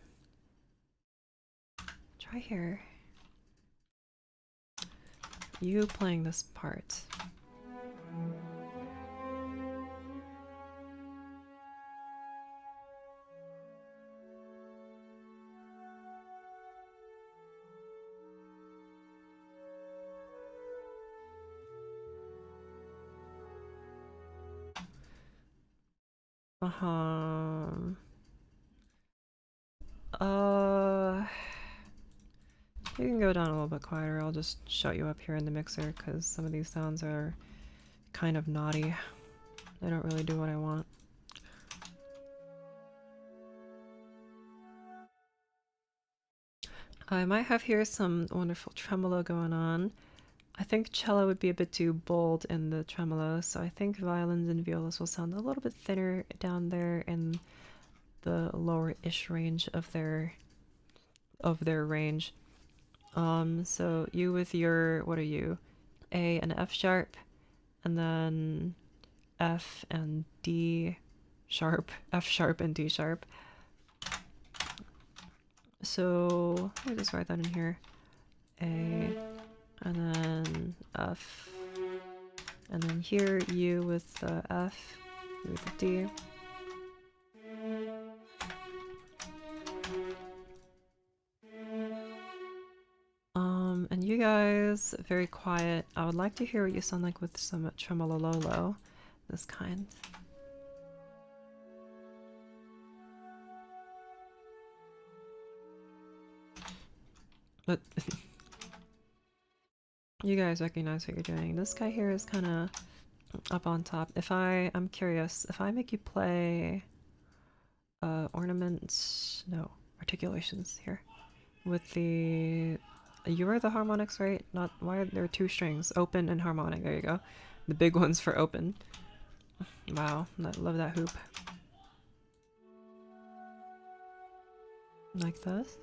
Try here. You playing this part. You can go down a little bit quieter. I'll just shut you up here in the mixer because some of these sounds are kind of naughty. They don't really do what I want. I might have here some wonderful tremolo going on. I think cello would be a bit too bold in the tremolo, so I think violins and violas will sound a little bit thinner down there in the lower-ish range of their range. So you with your, what are you? A and F sharp, and then F and D sharp, F sharp and D sharp. So let me just write that in here. A, and then F, and then here U with the F, U with the D. is very quiet. I would like to hear what you sound like with some tremolo, this kind. But you guys recognize what you're doing. This guy here is kind of up on top. I'm curious, if I make you play ornaments, no, articulations here with the, you are the harmonics, right? Not, why are there two strings? Open and harmonic, there you go. The big ones for open. Wow, I love that hoop. Like this.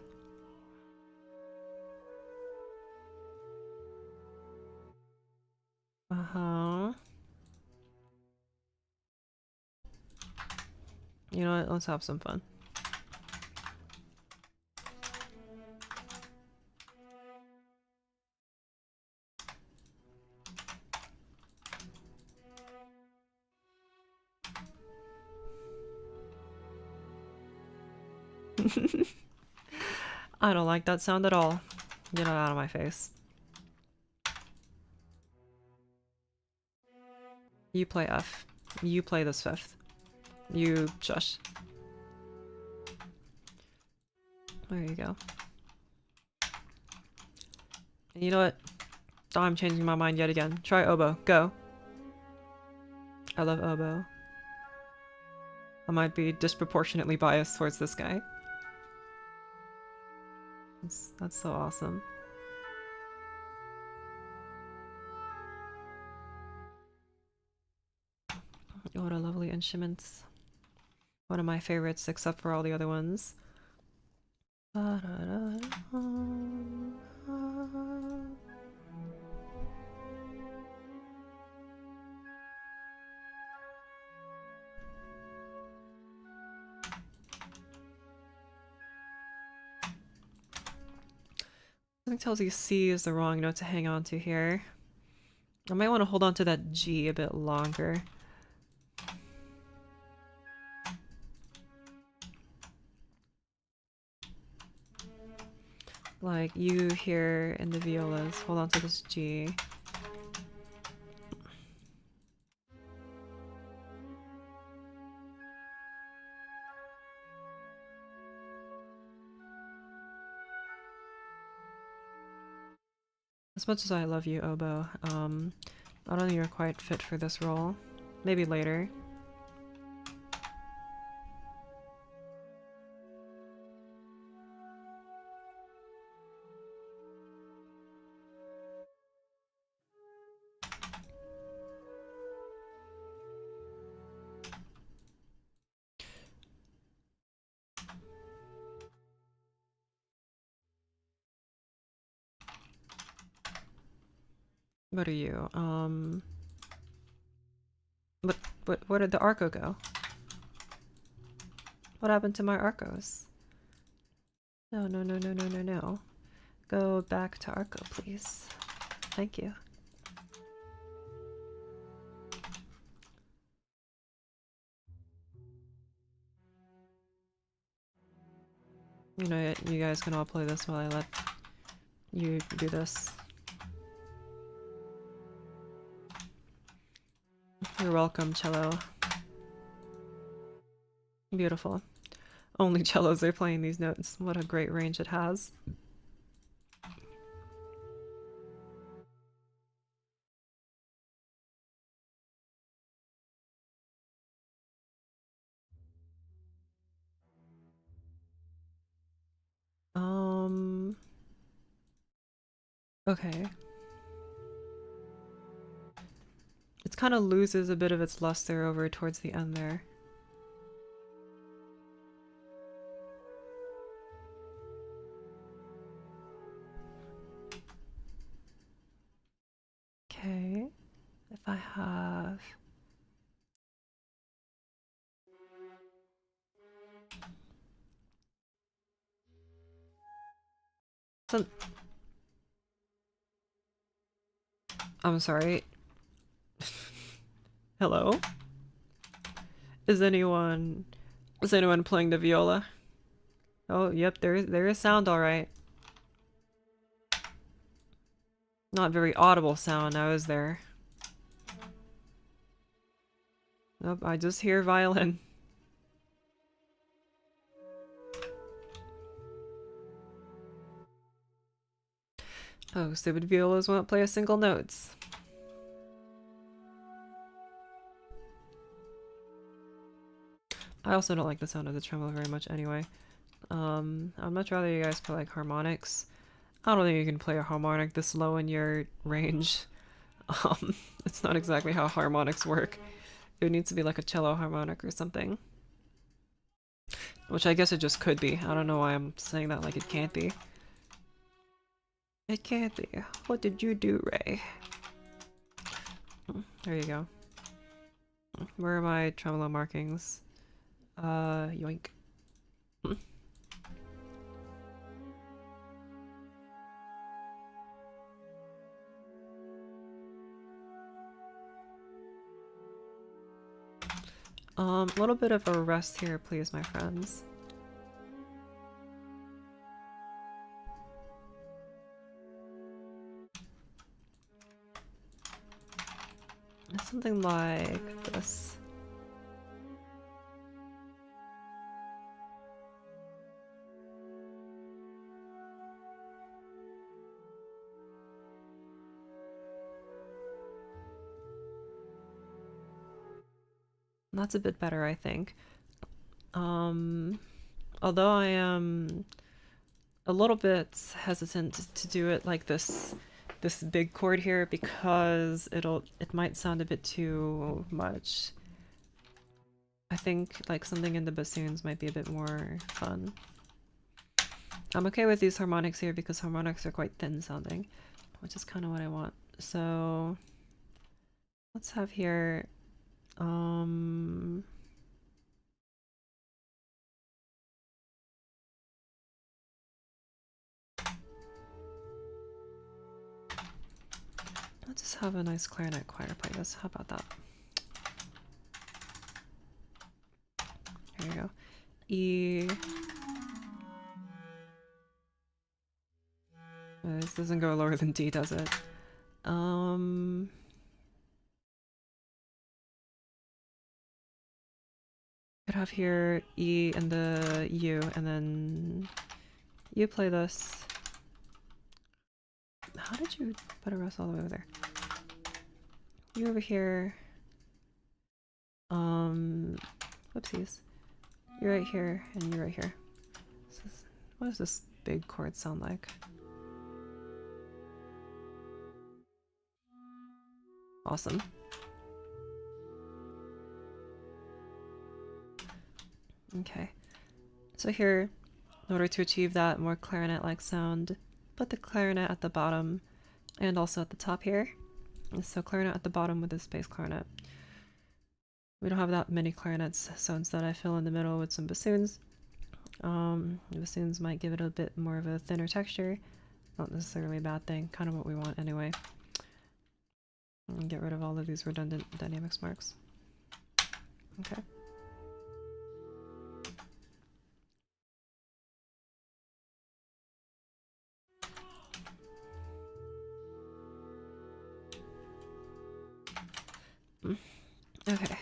Uh-huh. You know what, let's have some fun. I don't like that sound at all. Get it out of my face. You play F. You play this fifth. You shush. There you go. And you know what? I'm changing my mind yet again. Try oboe. Go. I love oboe. I might be disproportionately biased towards this guy. That's so awesome. What a lovely instrument. One of my favorites, except for all the other ones. Something tells you C is the wrong note to hang on to here. I might want to hold on to that G a bit longer. Like you here in the violas, hold on to this G. As much as I love you, oboe, I don't think you're quite fit for this role. Maybe later. What are you? Where did the arco go? What happened to my arcos? No, no, no, no, no, no, no. Go back to arco, please. Thank you. You know, you guys can all play this while I let you do this. You're welcome, cello. Beautiful. Only cellos are playing these notes. What a great range it has. Okay. It kind of loses a bit of its luster over towards the end there. Okay. If I have... Some... I'm sorry. Hello? Is anyone playing the viola? Oh, yep, there is sound all right. Not very audible sound now, is there? Nope, I just hear violin. Oh, stupid violas won't play a single notes. I also don't like the sound of the tremolo very much anyway. I'd much rather you guys play like harmonics. I don't think you can play a harmonic this low in your range. It's not exactly how harmonics work. It would need to be like a cello harmonic or something. Which I guess it just could be. I don't know why I'm saying that like it can't be. It can't be. What did you do, Ray? There you go. Where are my tremolo markings? Yoink. A little bit of a rest here, please, my friends. Something like this. That's a bit better, I think. Although I am a little bit hesitant to do it like this big chord here because it might sound a bit too much. I think like something in the bassoons might be a bit more fun. I'm okay with these harmonics here because harmonics are quite thin sounding, which is kind of what I want. So let's have here let's just have a nice clarinet choir play this. How about that? There you go. E. This doesn't go lower than D, does it? Could have here E and the U, and then you play this. How did you put a rest all the way over there? You over here. Whoopsies. You're right here, and you're right here. What does this big chord sound like? Awesome. Okay. So here, in order to achieve that more clarinet-like sound, put the clarinet at the bottom and also at the top here. So clarinet at the bottom with this bass clarinet. We don't have that many clarinets, so instead I fill in the middle with some bassoons. The bassoons might give it a bit more of a thinner texture. Not necessarily a bad thing, kind of what we want anyway. And get rid of all of these redundant dynamics marks. Okay. Okay.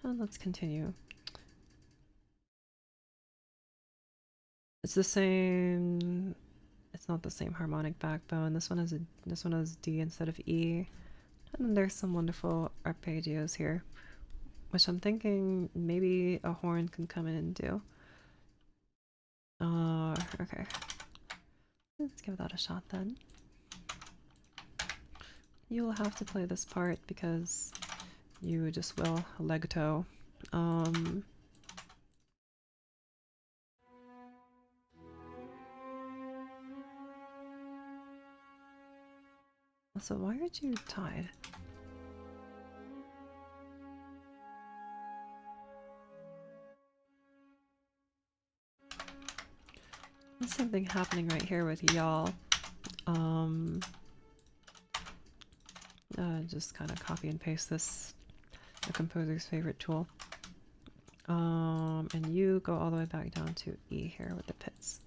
Now let's continue. It's the same. It's not the same harmonic backbone. This one has D instead of E. And then there's some wonderful arpeggios here, which I'm thinking maybe a horn can come in and do. Okay. Let's give that a shot then. You will have to play this part because you just will legato. So why aren't you tied? There's something happening right here with y'all. Just kind of copy and paste this, the composer's favorite tool. And you go all the way back down to E here with the pits.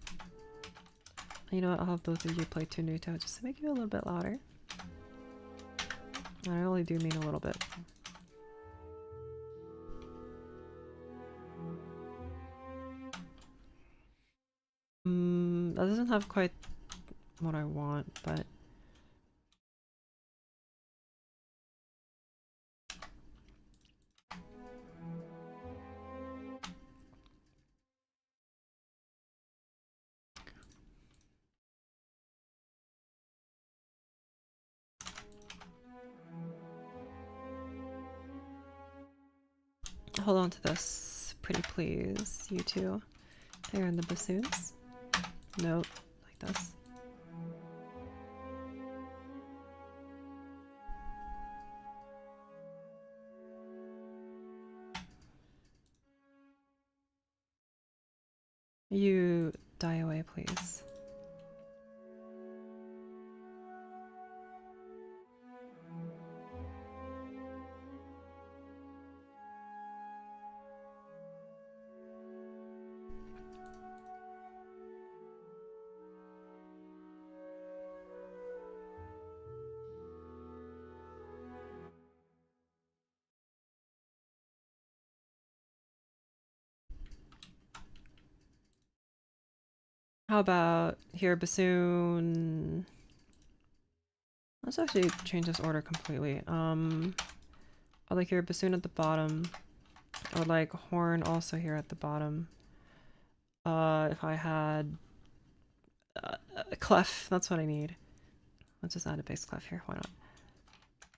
You know what, I'll have both of you play Tunuto just to make you a little bit louder. I only do mean a little bit. That doesn't have quite what I want, but... Hold on to this, pretty please, you two. They're in the bassoons. Nope, like this. You die away, please. How about here, bassoon? Let's actually change this order completely. I'd like here bassoon at the bottom. I would like horn also here at the bottom. If I had a clef, that's what I need. Let's just add a bass clef here, why not?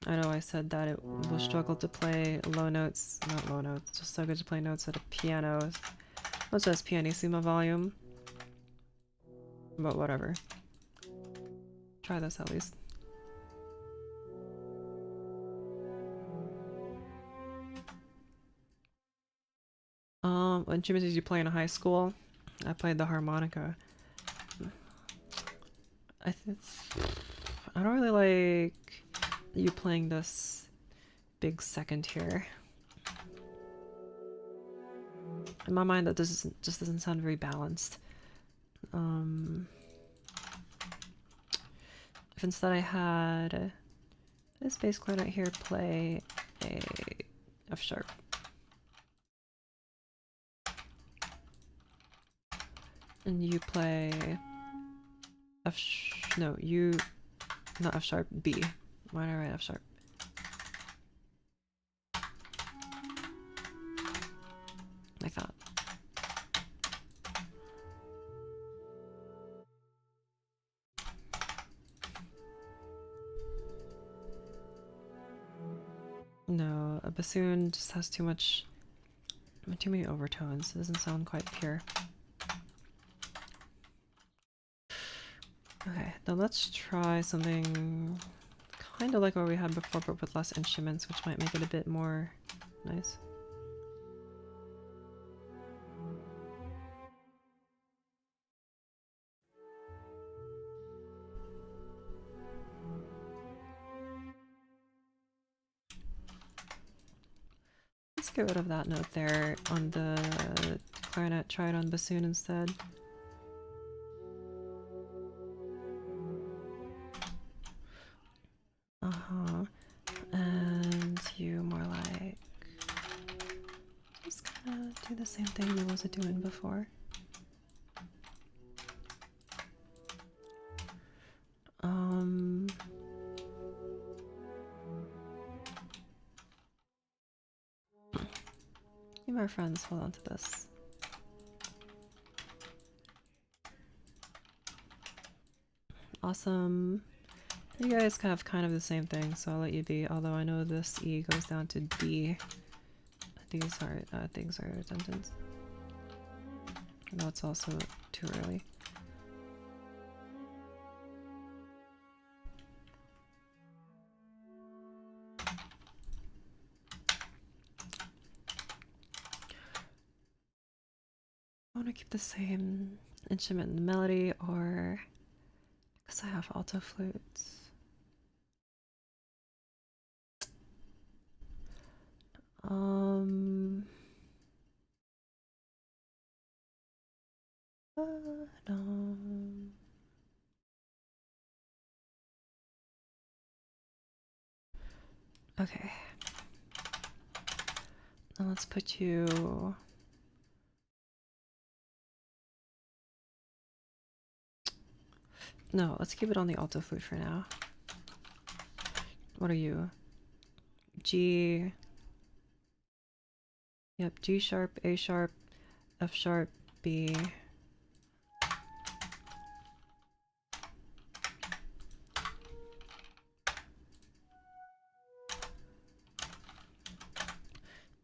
I know I said that it will struggle to play low notes, not low notes, just so good to play notes at a piano. What's this, pianissimo volume? But whatever. Try this at least. What instruments did you play in high school? I played the harmonica. I don't really like you playing this big second here. In my mind, that just doesn't sound very balanced. If instead I had this bass clarinet here play a F sharp. And you play not F sharp, B. Why did I write F sharp? Like that. No, a bassoon just has too many overtones. It doesn't sound quite pure. Okay, now let's try something kind of like what we had before, but with less instruments, which might make it a bit more nice. Let's get rid of that note there on the clarinet, try it on bassoon instead. And you more like... just kind of do the same thing you was doing before. You my friends, hold on to this. Awesome. You guys have kind of the same thing, so I'll let you be, although I know this E goes down to D. These are things are redundant. No, it's also too early. I want to keep the same instrument in the melody, or because I have alto flutes. Okay. Now let's put you... No, let's keep it on the alto flute for now. What are you? G... Yep, G sharp, A sharp, F sharp, B.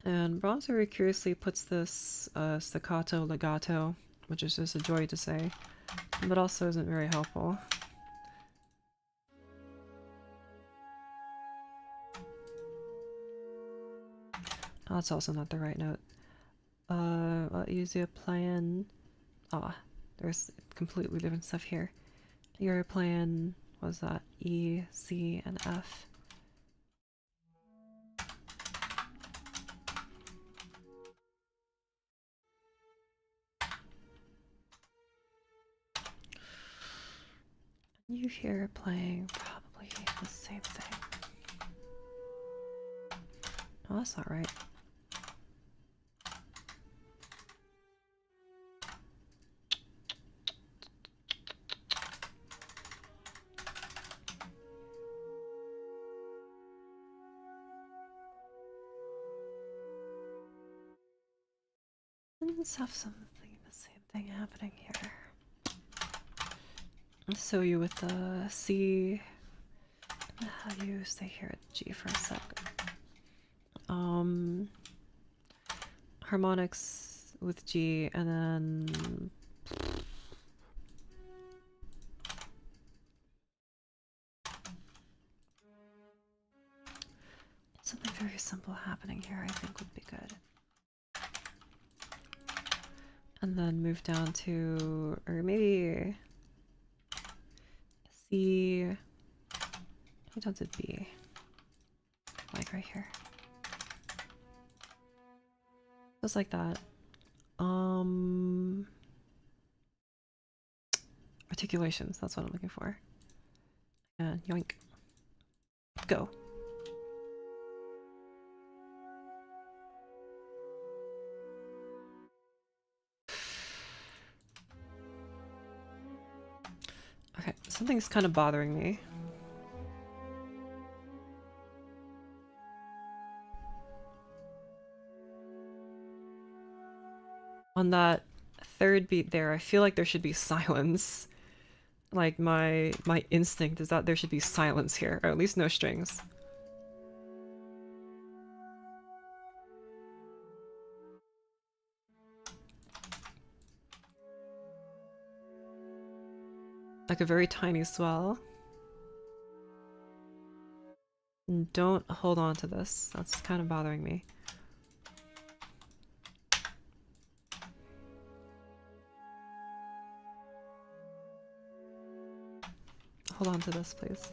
And Brahms very curiously puts this staccato legato, which is just a joy to say, but also isn't very helpful. Oh, that's also not the right note. I'll use you playing... Ah, there's completely different stuff here. You're playing, what was that? E, C, and F. You here playing probably the same thing. Oh, that's not right. Let's have something, the same thing happening here. So you with the C. How do you stay here at G for a sec? Harmonics with G, and then something very simple happening here, I think would be good. And then move down to, or maybe C, move down to B, like right here. Just like that. Articulations, that's what I'm looking for. And yoink. Go. Okay, something's kind of bothering me. On that third beat there, I feel like there should be silence. Like my instinct is that there should be silence here, or at least no strings. Like a very tiny swell. And don't hold on to this. That's kind of bothering me. Hold on to this, please.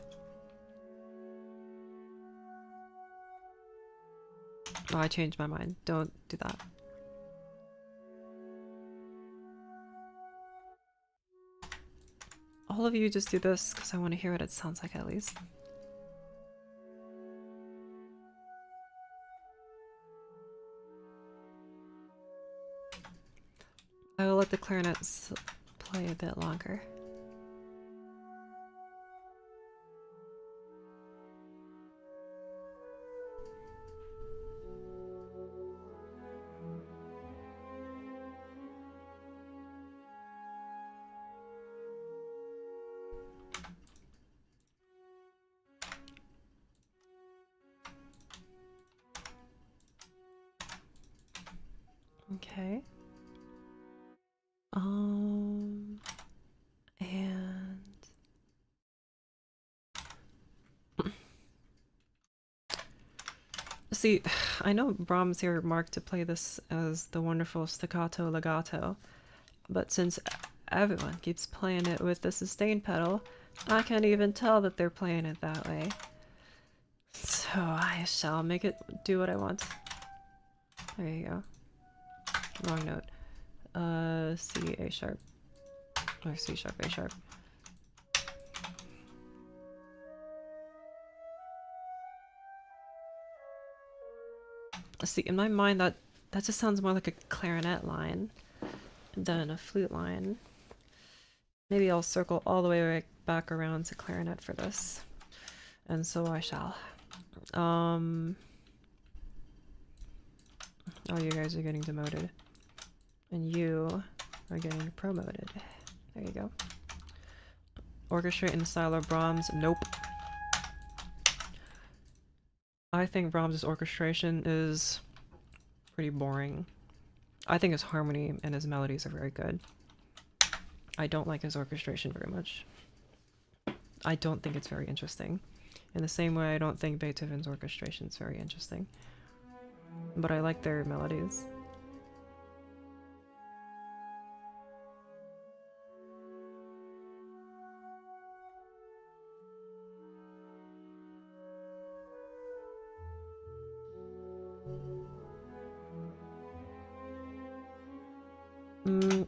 Oh, I changed my mind. Don't do that. All of you just do this because I want to hear what it sounds like at least. I will let the clarinets play a bit longer. Okay. And see, I know Brahms here marked to play this as the wonderful staccato legato, but since everyone keeps playing it with the sustain pedal, I can't even tell that they're playing it that way. So I shall make it do what I want. There you go. Wrong note. C, A sharp. Or C sharp, A sharp. See, in my mind, that just sounds more like a clarinet line than a flute line. Maybe I'll circle all the way back around to clarinet for this. And so I shall. Oh, you guys are getting demoted. And you are getting promoted. There you go. Orchestrate in the style of Brahms. Nope. I think Brahms' orchestration is pretty boring. I think his harmony and his melodies are very good. I don't like his orchestration very much. I don't think it's very interesting. In the same way I don't think Beethoven's orchestration is very interesting. But I like their melodies.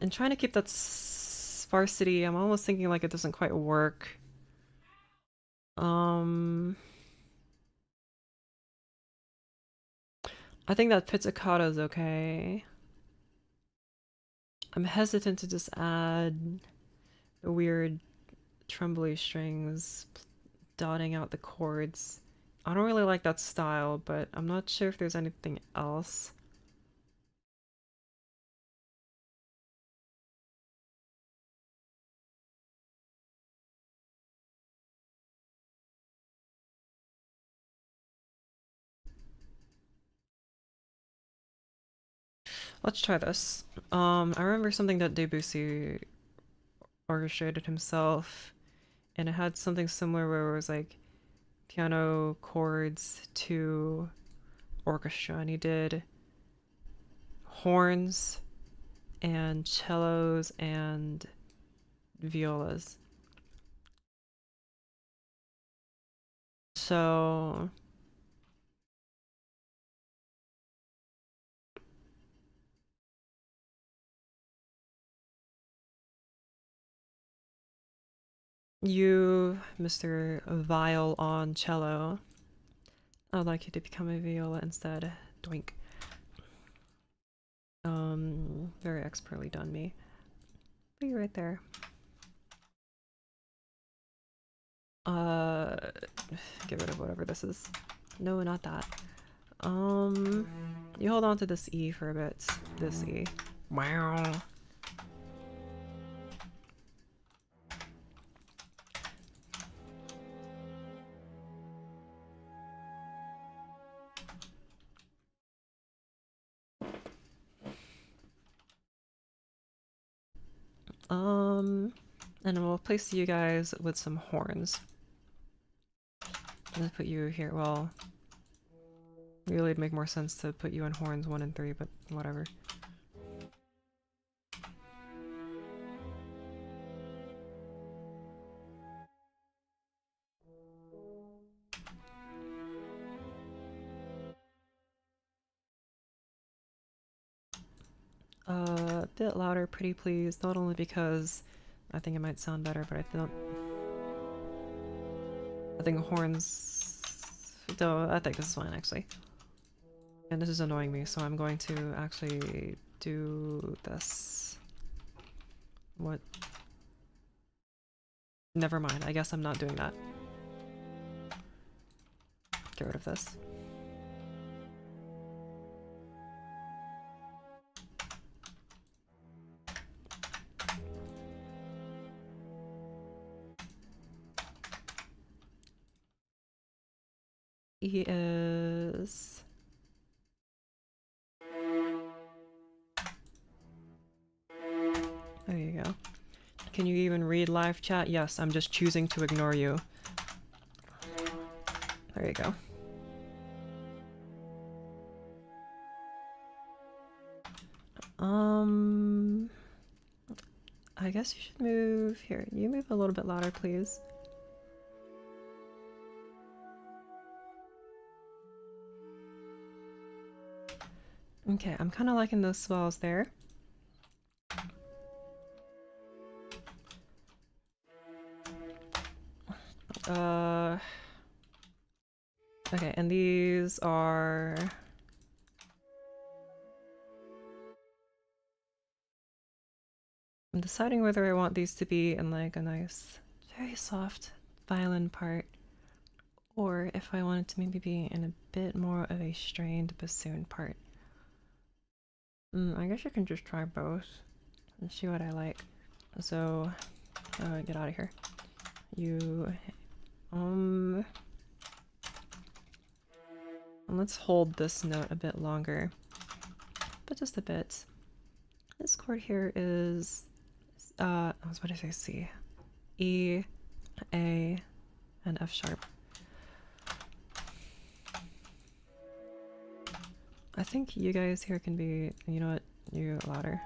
And trying to keep that sparsity, I'm almost thinking like it doesn't quite work. I think that pizzicato is okay. I'm hesitant to just add the weird trembly strings, dotting out the chords. I don't really like that style, but I'm not sure if there's anything else. Let's try this. I remember something that Debussy orchestrated himself, and it had something similar where it was like piano chords to orchestra, and he did horns and cellos and violas. So you, Mr. Viol on cello, I'd like you to become a viola instead. Doink. Very expertly done, me. Be right there. Get rid of whatever this is. No, not that. You hold on to this E for a bit. This E. Wow. And we'll place you guys with some horns. Let's put you here. Well, really it'd make more sense to put you on horns 1 and 3, but whatever. A bit louder, pretty please. Not only because I think it might sound better, but I think horns... Though, I think this is fine, actually. And this is annoying me, so I'm going to actually do this. What? Never mind, I guess I'm not doing that. Get rid of this. He is... There you go. Can you even read live chat? Yes, I'm just choosing to ignore you. There you go. I guess you should move here. You move a little bit louder, please. Okay, I'm kind of liking those swells there. Okay, and these are I'm deciding whether I want these to be in like a nice, very soft violin part, or if I want it to maybe be in a bit more of a strained bassoon part. I guess I can just try both and see what I like. So, get out of here. You, let's hold this note a bit longer, but just a bit. This chord here is, I was about to say C, E, A, and F sharp. I think you guys here can be, you know what, you louder.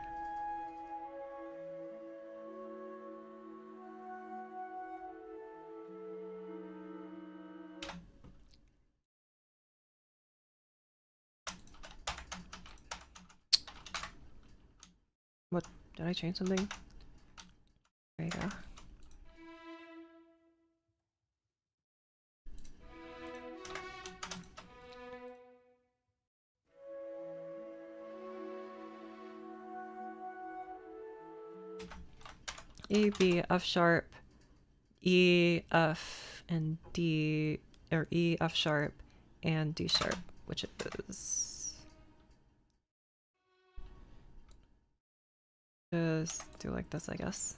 What, did I change something? There you go. E, B, F sharp, E, F, and D, or E, F sharp, and D sharp, which is... Just do like this, I guess.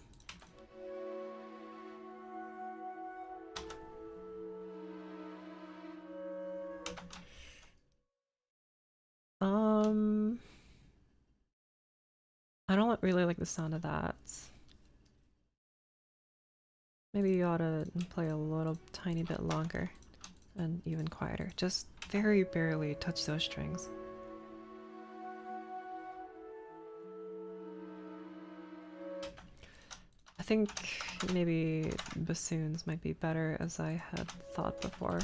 I don't really like the sound of that. Maybe you ought to play a little tiny bit longer and even quieter. Just very barely touch those strings. I think maybe bassoons might be better as I had thought before.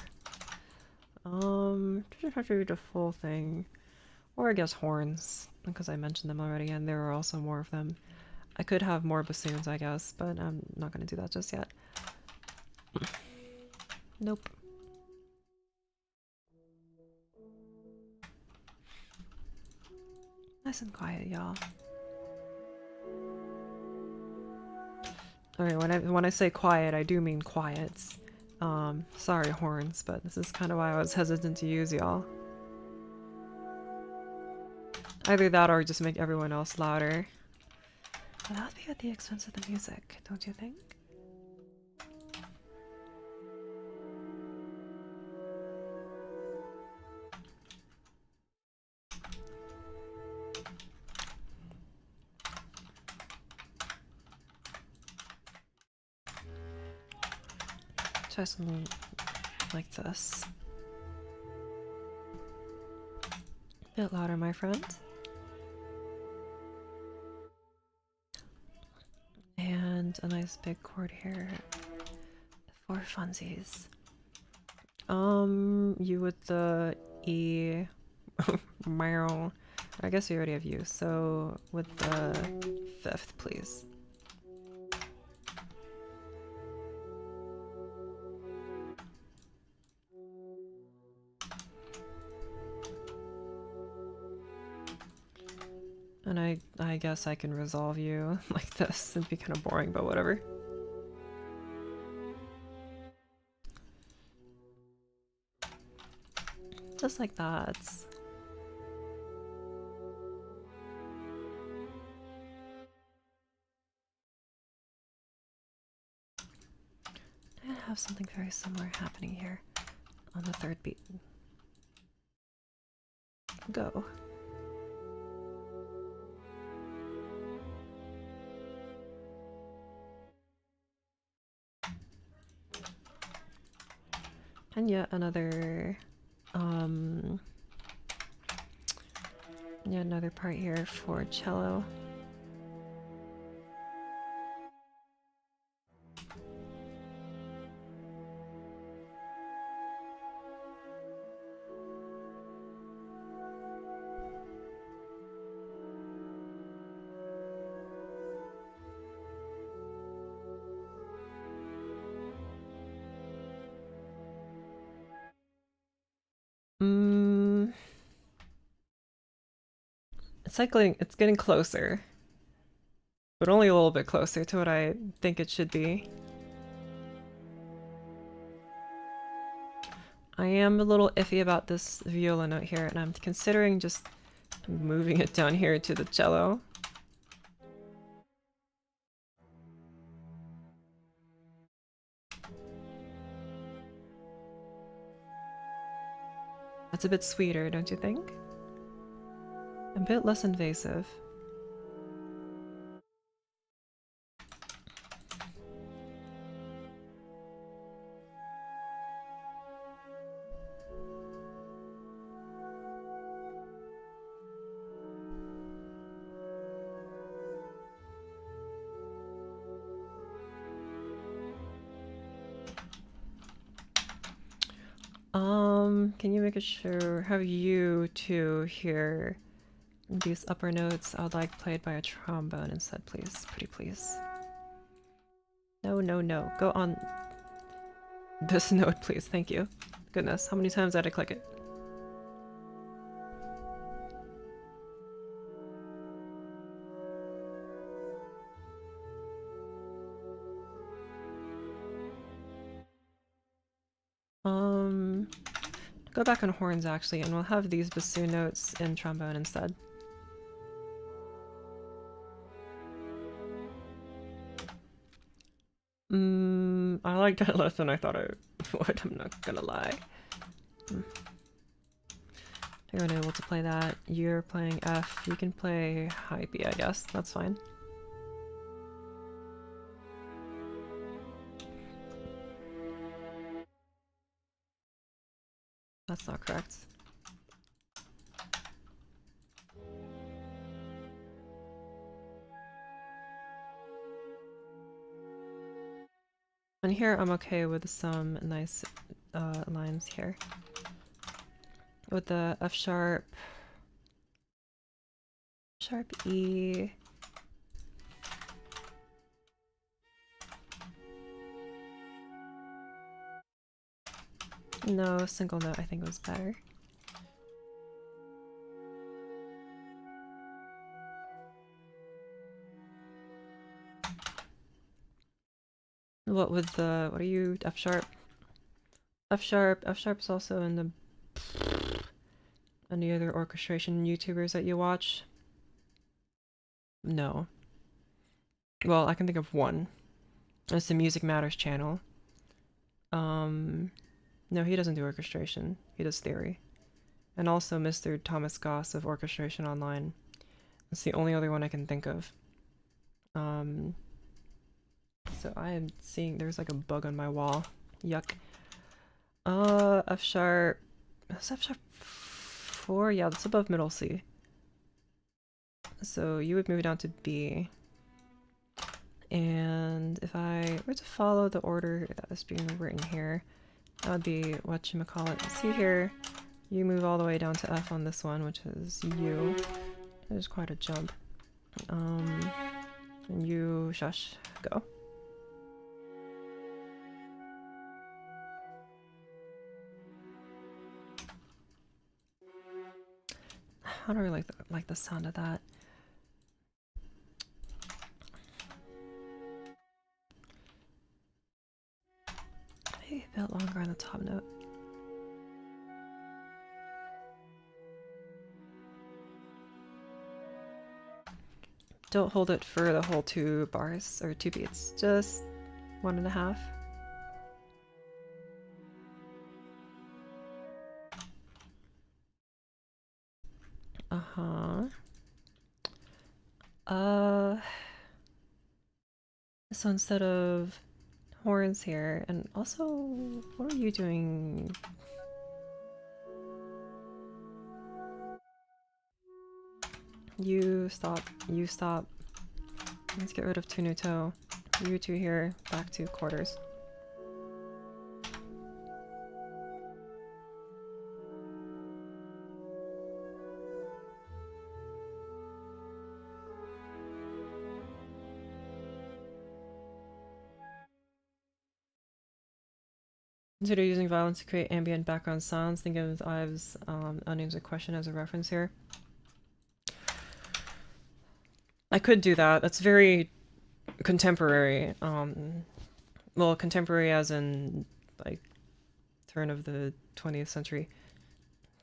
Just have to read the full thing. Or I guess horns, because I mentioned them already and there are also more of them. I could have more bassoons, I guess, but I'm not going to do that just yet. Nope. Nice and quiet, y'all. Alright, when I say quiet, I do mean quiets. Sorry horns, but this is kind of why I was hesitant to use y'all. Either that or just make everyone else louder. But that would be at the expense of the music, don't you think? Try something like this. A bit louder, my friend. And a nice big chord here for funsies. You with the E. Meow. I guess we already have you, so with the 5th, please. And I guess I can resolve you like this. It'd be kind of boring, but whatever. Just like that. I have something very similar happening here on the 3rd beat. Go. And yet another part here for cello. It's getting closer. but only a little bit closer to what I think it should be. I am a little iffy about this viola note here, and I'm considering just moving it down here to the cello. That's a bit sweeter, don't you think? A bit less invasive. Can you make sure have you two hear these upper notes I would like played by a trombone instead, please? Pretty please. No, no, no. Go on this note, please. Thank you. Goodness, how many times did I click it? Go back on horns actually, and we'll have these bassoon notes in trombone instead. I liked that less than I thought I would, I'm not gonna lie. You're unable to play that. You're playing F. You can play high B, I guess. That's fine. That's not correct. And here I'm okay with some nice lines here. With the F sharp, sharp E. No, single note I think was better. What with the, what are you, F sharp? F sharp's also in the, any other orchestration YouTubers that you watch? No. Well, I can think of one. It's the Music Matters channel. No, he doesn't do orchestration. He does theory. And also Mr. Thomas Goss of Orchestration Online. That's the only other one I can think of. So I am seeing there's like a bug on my wall. Yuck. F sharp. Is F sharp 4? Yeah, that's above middle C. So you would move it down to B. And if I were to follow the order that is being written here, that would be whatchamacallit. See here, you move all the way down to F on this one, which is U. There's quite a jump. And you, shush, go. I don't really like the sound of that. Maybe a bit longer on the top note. Don't hold it for the whole 2 bars, or 2 beats, just 1.5. So instead of horns here, and also, what are you doing? You stop, you stop. Let's get rid of Tunuto. You two here, back to quarters. Consider using violence to create ambient background sounds. Think of Ives' unanswered question as a reference here. I could do that. That's very contemporary. Well, contemporary as in like turn of the 20th century,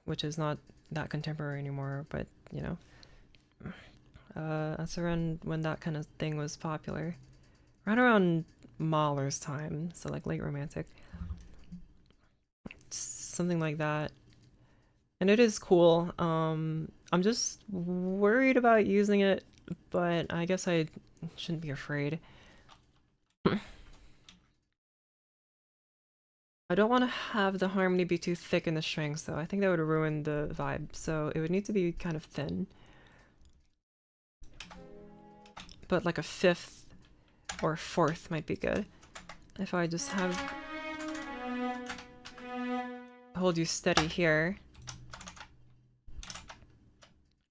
which is not that contemporary anymore, but you know, that's around when that kind of thing was popular. Right around Mahler's time, so like late romantic. Something like that. And it is cool. I'm just worried about using it, but I guess I shouldn't be afraid. I don't want to have the harmony be too thick in the strings, though. I think that would ruin the vibe, so it would need to be kind of thin. But like a fifth or fourth might be good. If I just hold you steady here.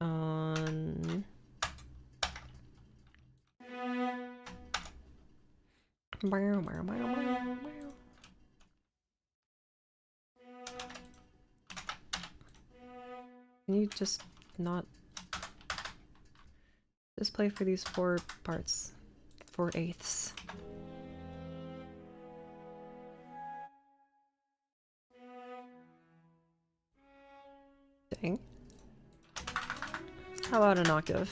On... Can you just not... Just play for these 4 parts. 4/8. Dang. How about an octave?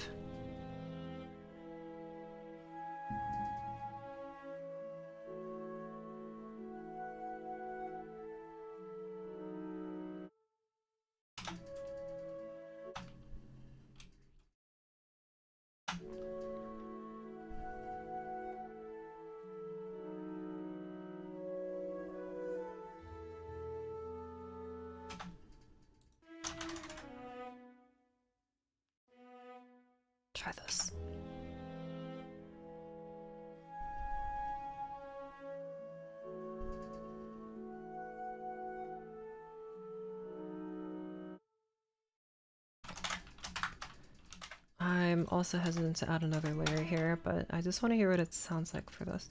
Try this. I'm also hesitant to add another layer here, but I just want to hear what it sounds like for this.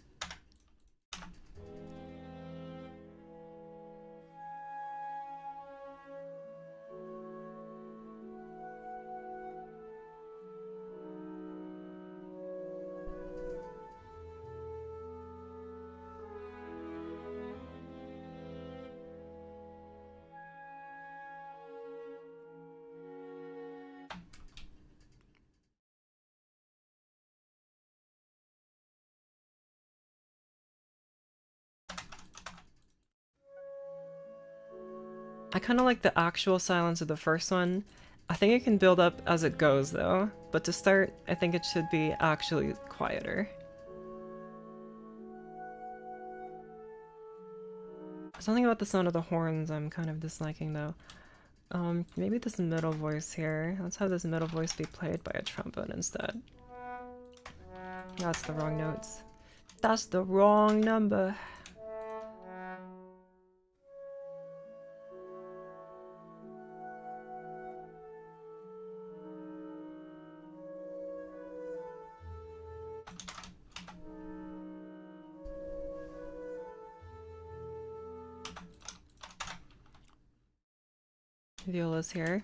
I kind of like the actual silence of the first one. I think it can build up as it goes though, but to start, I think it should be actually quieter. Something about the sound of the horns I'm kind of disliking though. Maybe this middle voice here. Let's have this middle voice be played by a trombone instead. That's the wrong notes. That's the wrong number. Viola's here.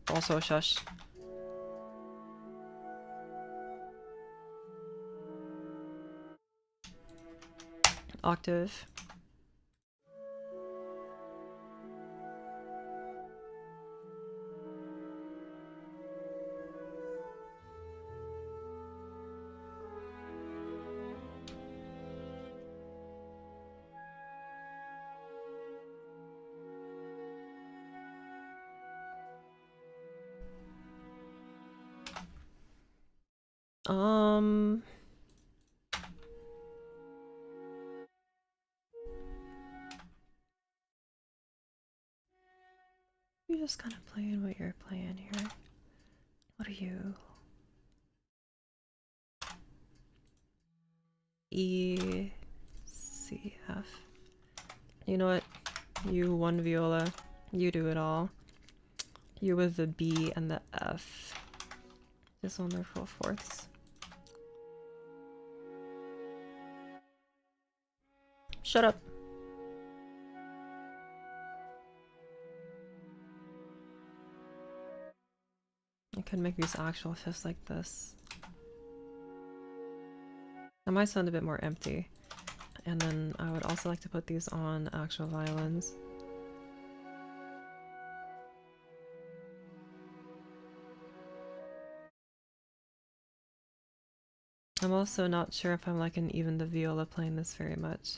Also shush. Octave. You're just kind of playing what you're playing here. What are you? E, C, F. You know what? You one viola. You do it all. You with the B and the F. Just on their full fourths. Shut up. could make these actual fifths like this. That might sound a bit more empty. And then I would also like to put these on actual violins. I'm also not sure if I'm liking even the viola playing this very much.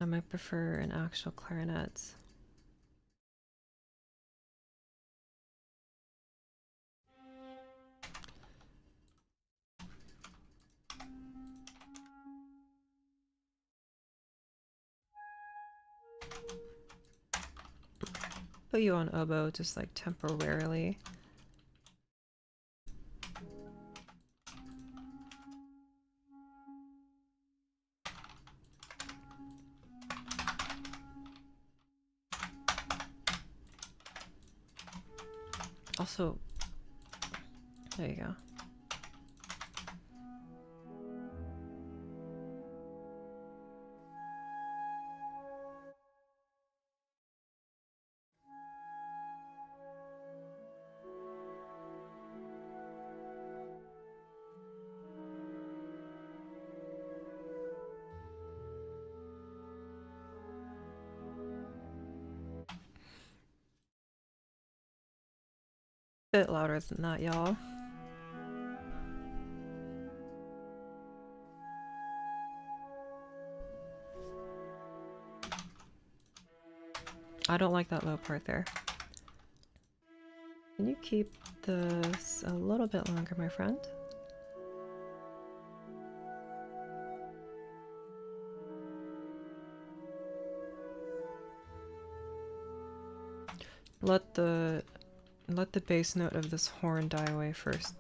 I might prefer an actual clarinet. Put you on oboe just like temporarily. Also, there you go. Bit louder than that, y'all. I don't like that low part there. Can you keep this a little bit longer, my friend? Let the bass note of this horn die away first.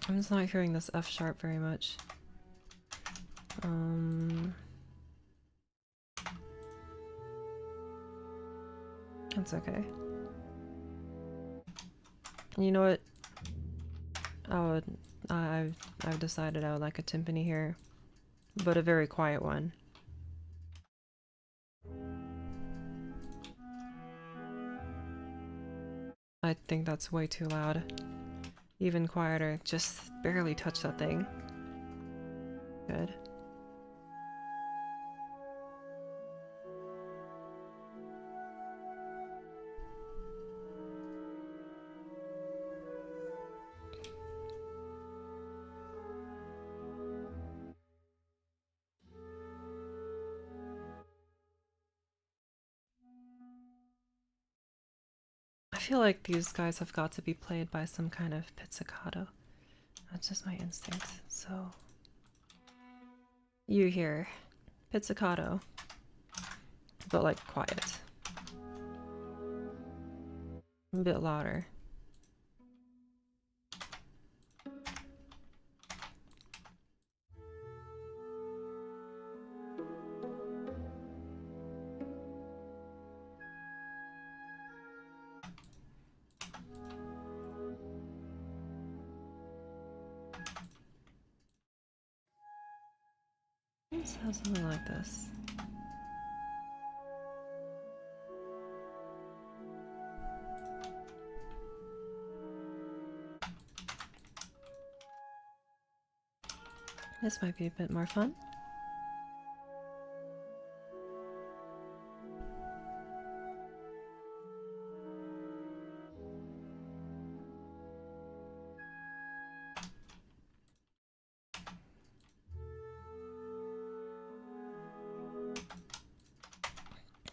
I'm just not hearing this F sharp very much. That's okay. You know what? I've decided I would like a timpani here, but a very quiet one. I think that's way too loud. Even quieter, just barely touch that thing. Good. I feel like these guys have got to be played by some kind of pizzicato. That's just my instinct, so... You hear pizzicato, but like quiet. A bit louder. Let's have something like this. This might be a bit more fun.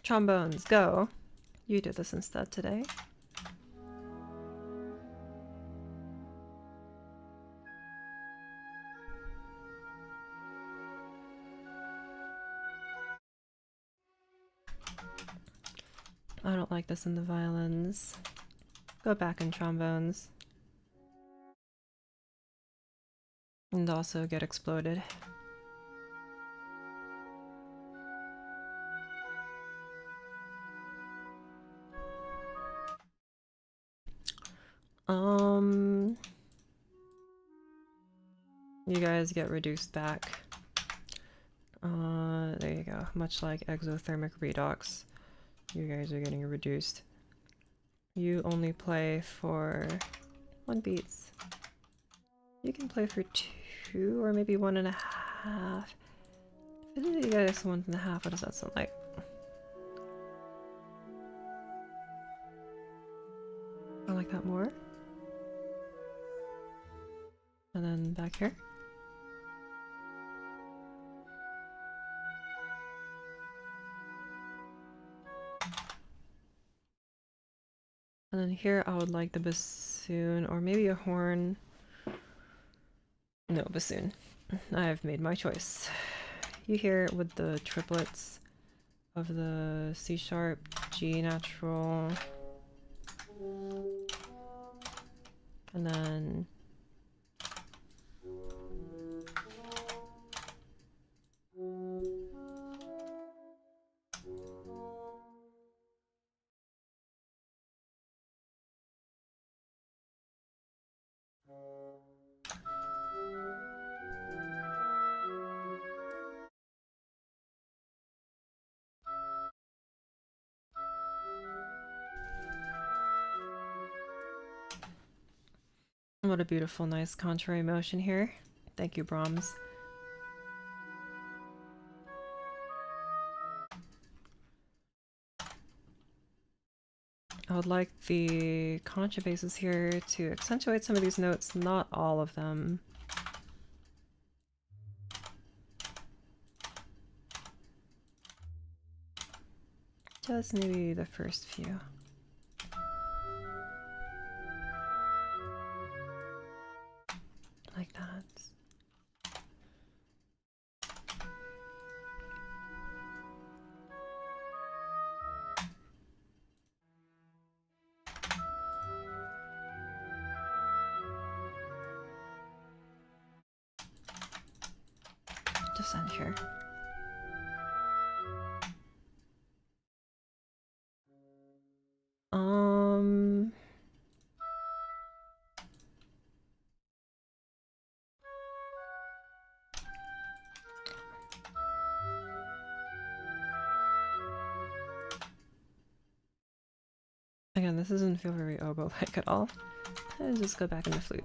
Trombones, go! You do this instead today. I don't like this in the violins. go back in trombones. And also get exploded. You guys get reduced back. There you go. Much like exothermic redox, you guys are getting reduced. You only play for 1 beats. You can play for 2 or maybe 1.5. If you guys 1.5, what does that sound like? I like that more. And then back here. And then here I would like the bassoon or maybe a horn. No, bassoon. I've made my choice. You hear it with the triplets of the C sharp, G natural, and then what a beautiful, nice contrary motion here. Thank you, Brahms. I would like the contra basses here to accentuate some of these notes, not all of them. Just maybe the first few. Like that. Just end here. Again, this doesn't feel very oboe-like at all. Let's just go back in the flute.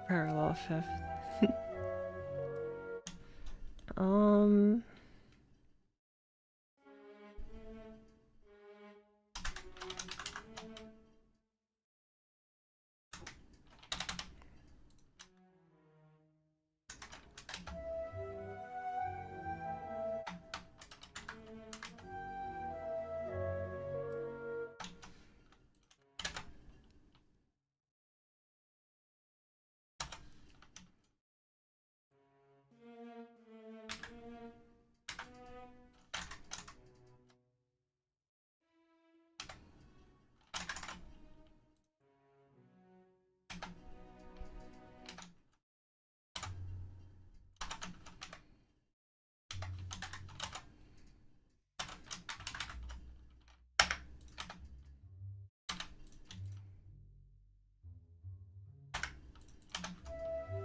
Parallel fifth.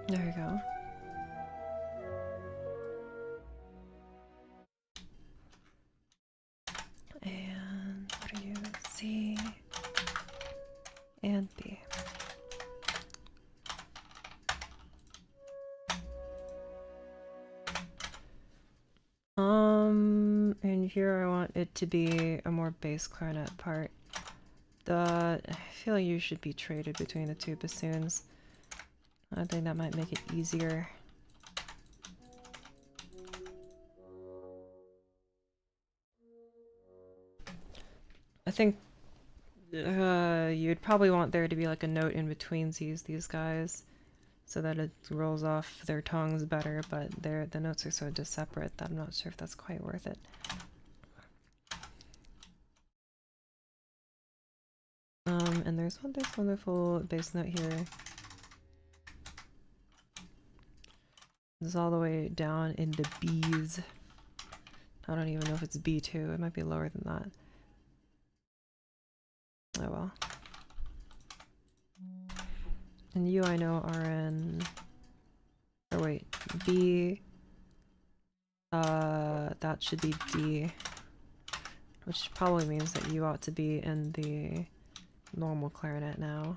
There we go. And what are you? C and B. here I want it to be a more bass clarinet part. I feel like you should be traded between the two bassoons. I think that might make it easier. I think you'd probably want there to be like a note in between these guys so that it rolls off their tongues better, but the notes are so just separate that I'm not sure if that's quite worth it. And there's this wonderful bass note here. This is all the way down in the B's. I don't even know if it's B2. It might be lower than that. Oh well. And you, I know, are in... Or wait, B... that should be D. Which probably means that you ought to be in the normal clarinet now.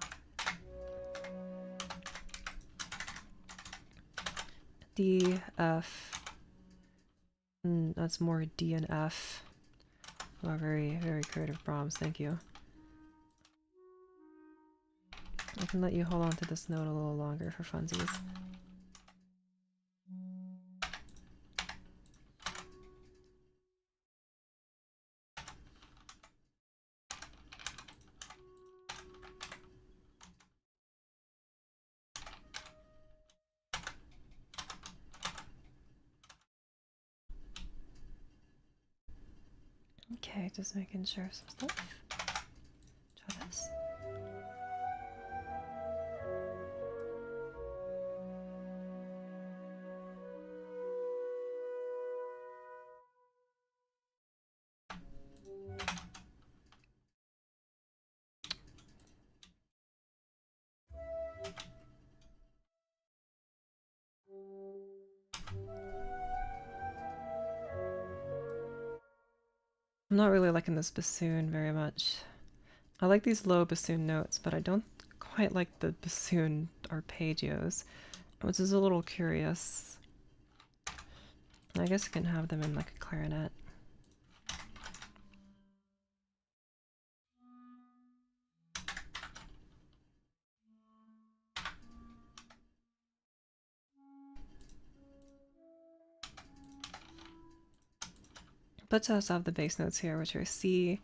D, F... that's more D and F. Oh, very, very creative, Brahms, thank you. I can let you hold on to this note a little longer for funsies. Okay, just making sure of some stuff. Try this. I'm not really liking this bassoon very much. I like these low bassoon notes, but I don't quite like the bassoon arpeggios, which is a little curious. I guess you can have them in like a clarinet. But to also have the bass notes here, which are C,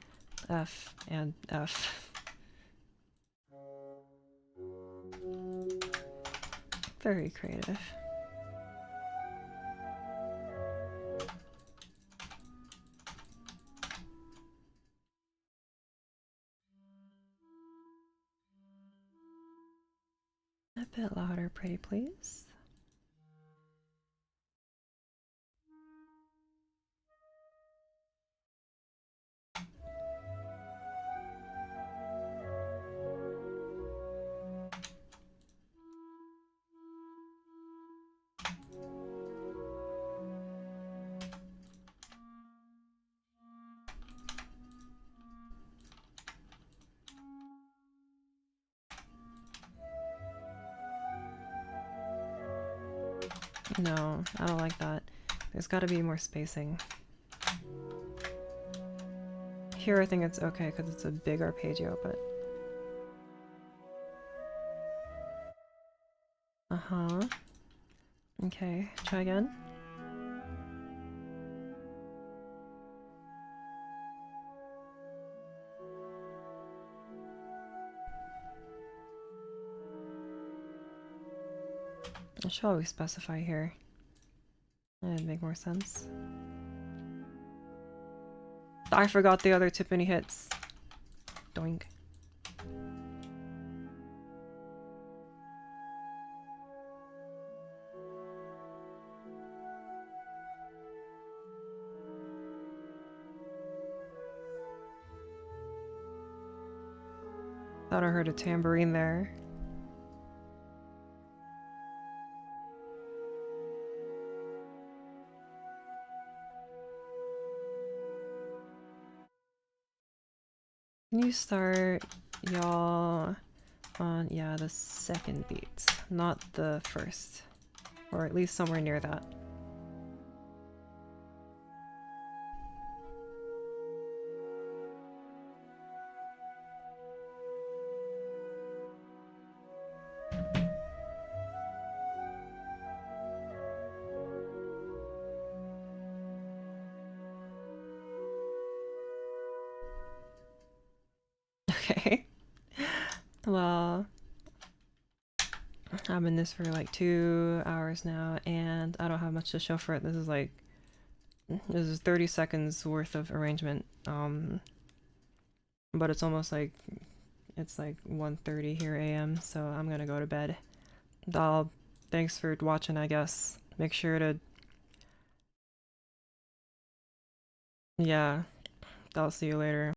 F, and F. Very creative. A bit louder, pretty please. No, I don't like that. There's gotta be more spacing. Here I think it's okay because it's a big arpeggio, but... Uh-huh. Okay, try again. I should always specify here. That'd make more sense. I forgot the other timpani hits. Doink. Thought I heard a tambourine there. Can you start, y'all, on, yeah, the second beat, not the first. Or at least somewhere near that. Okay. Well, I'm in this for like 2 hours now, and I don't have much to show for it. This is 30 seconds worth of arrangement. But it's almost like it's like 1:30 here a.m., so I'm gonna go to bed. Thanks for watching, I guess. Make sure to, yeah, I'll see you later.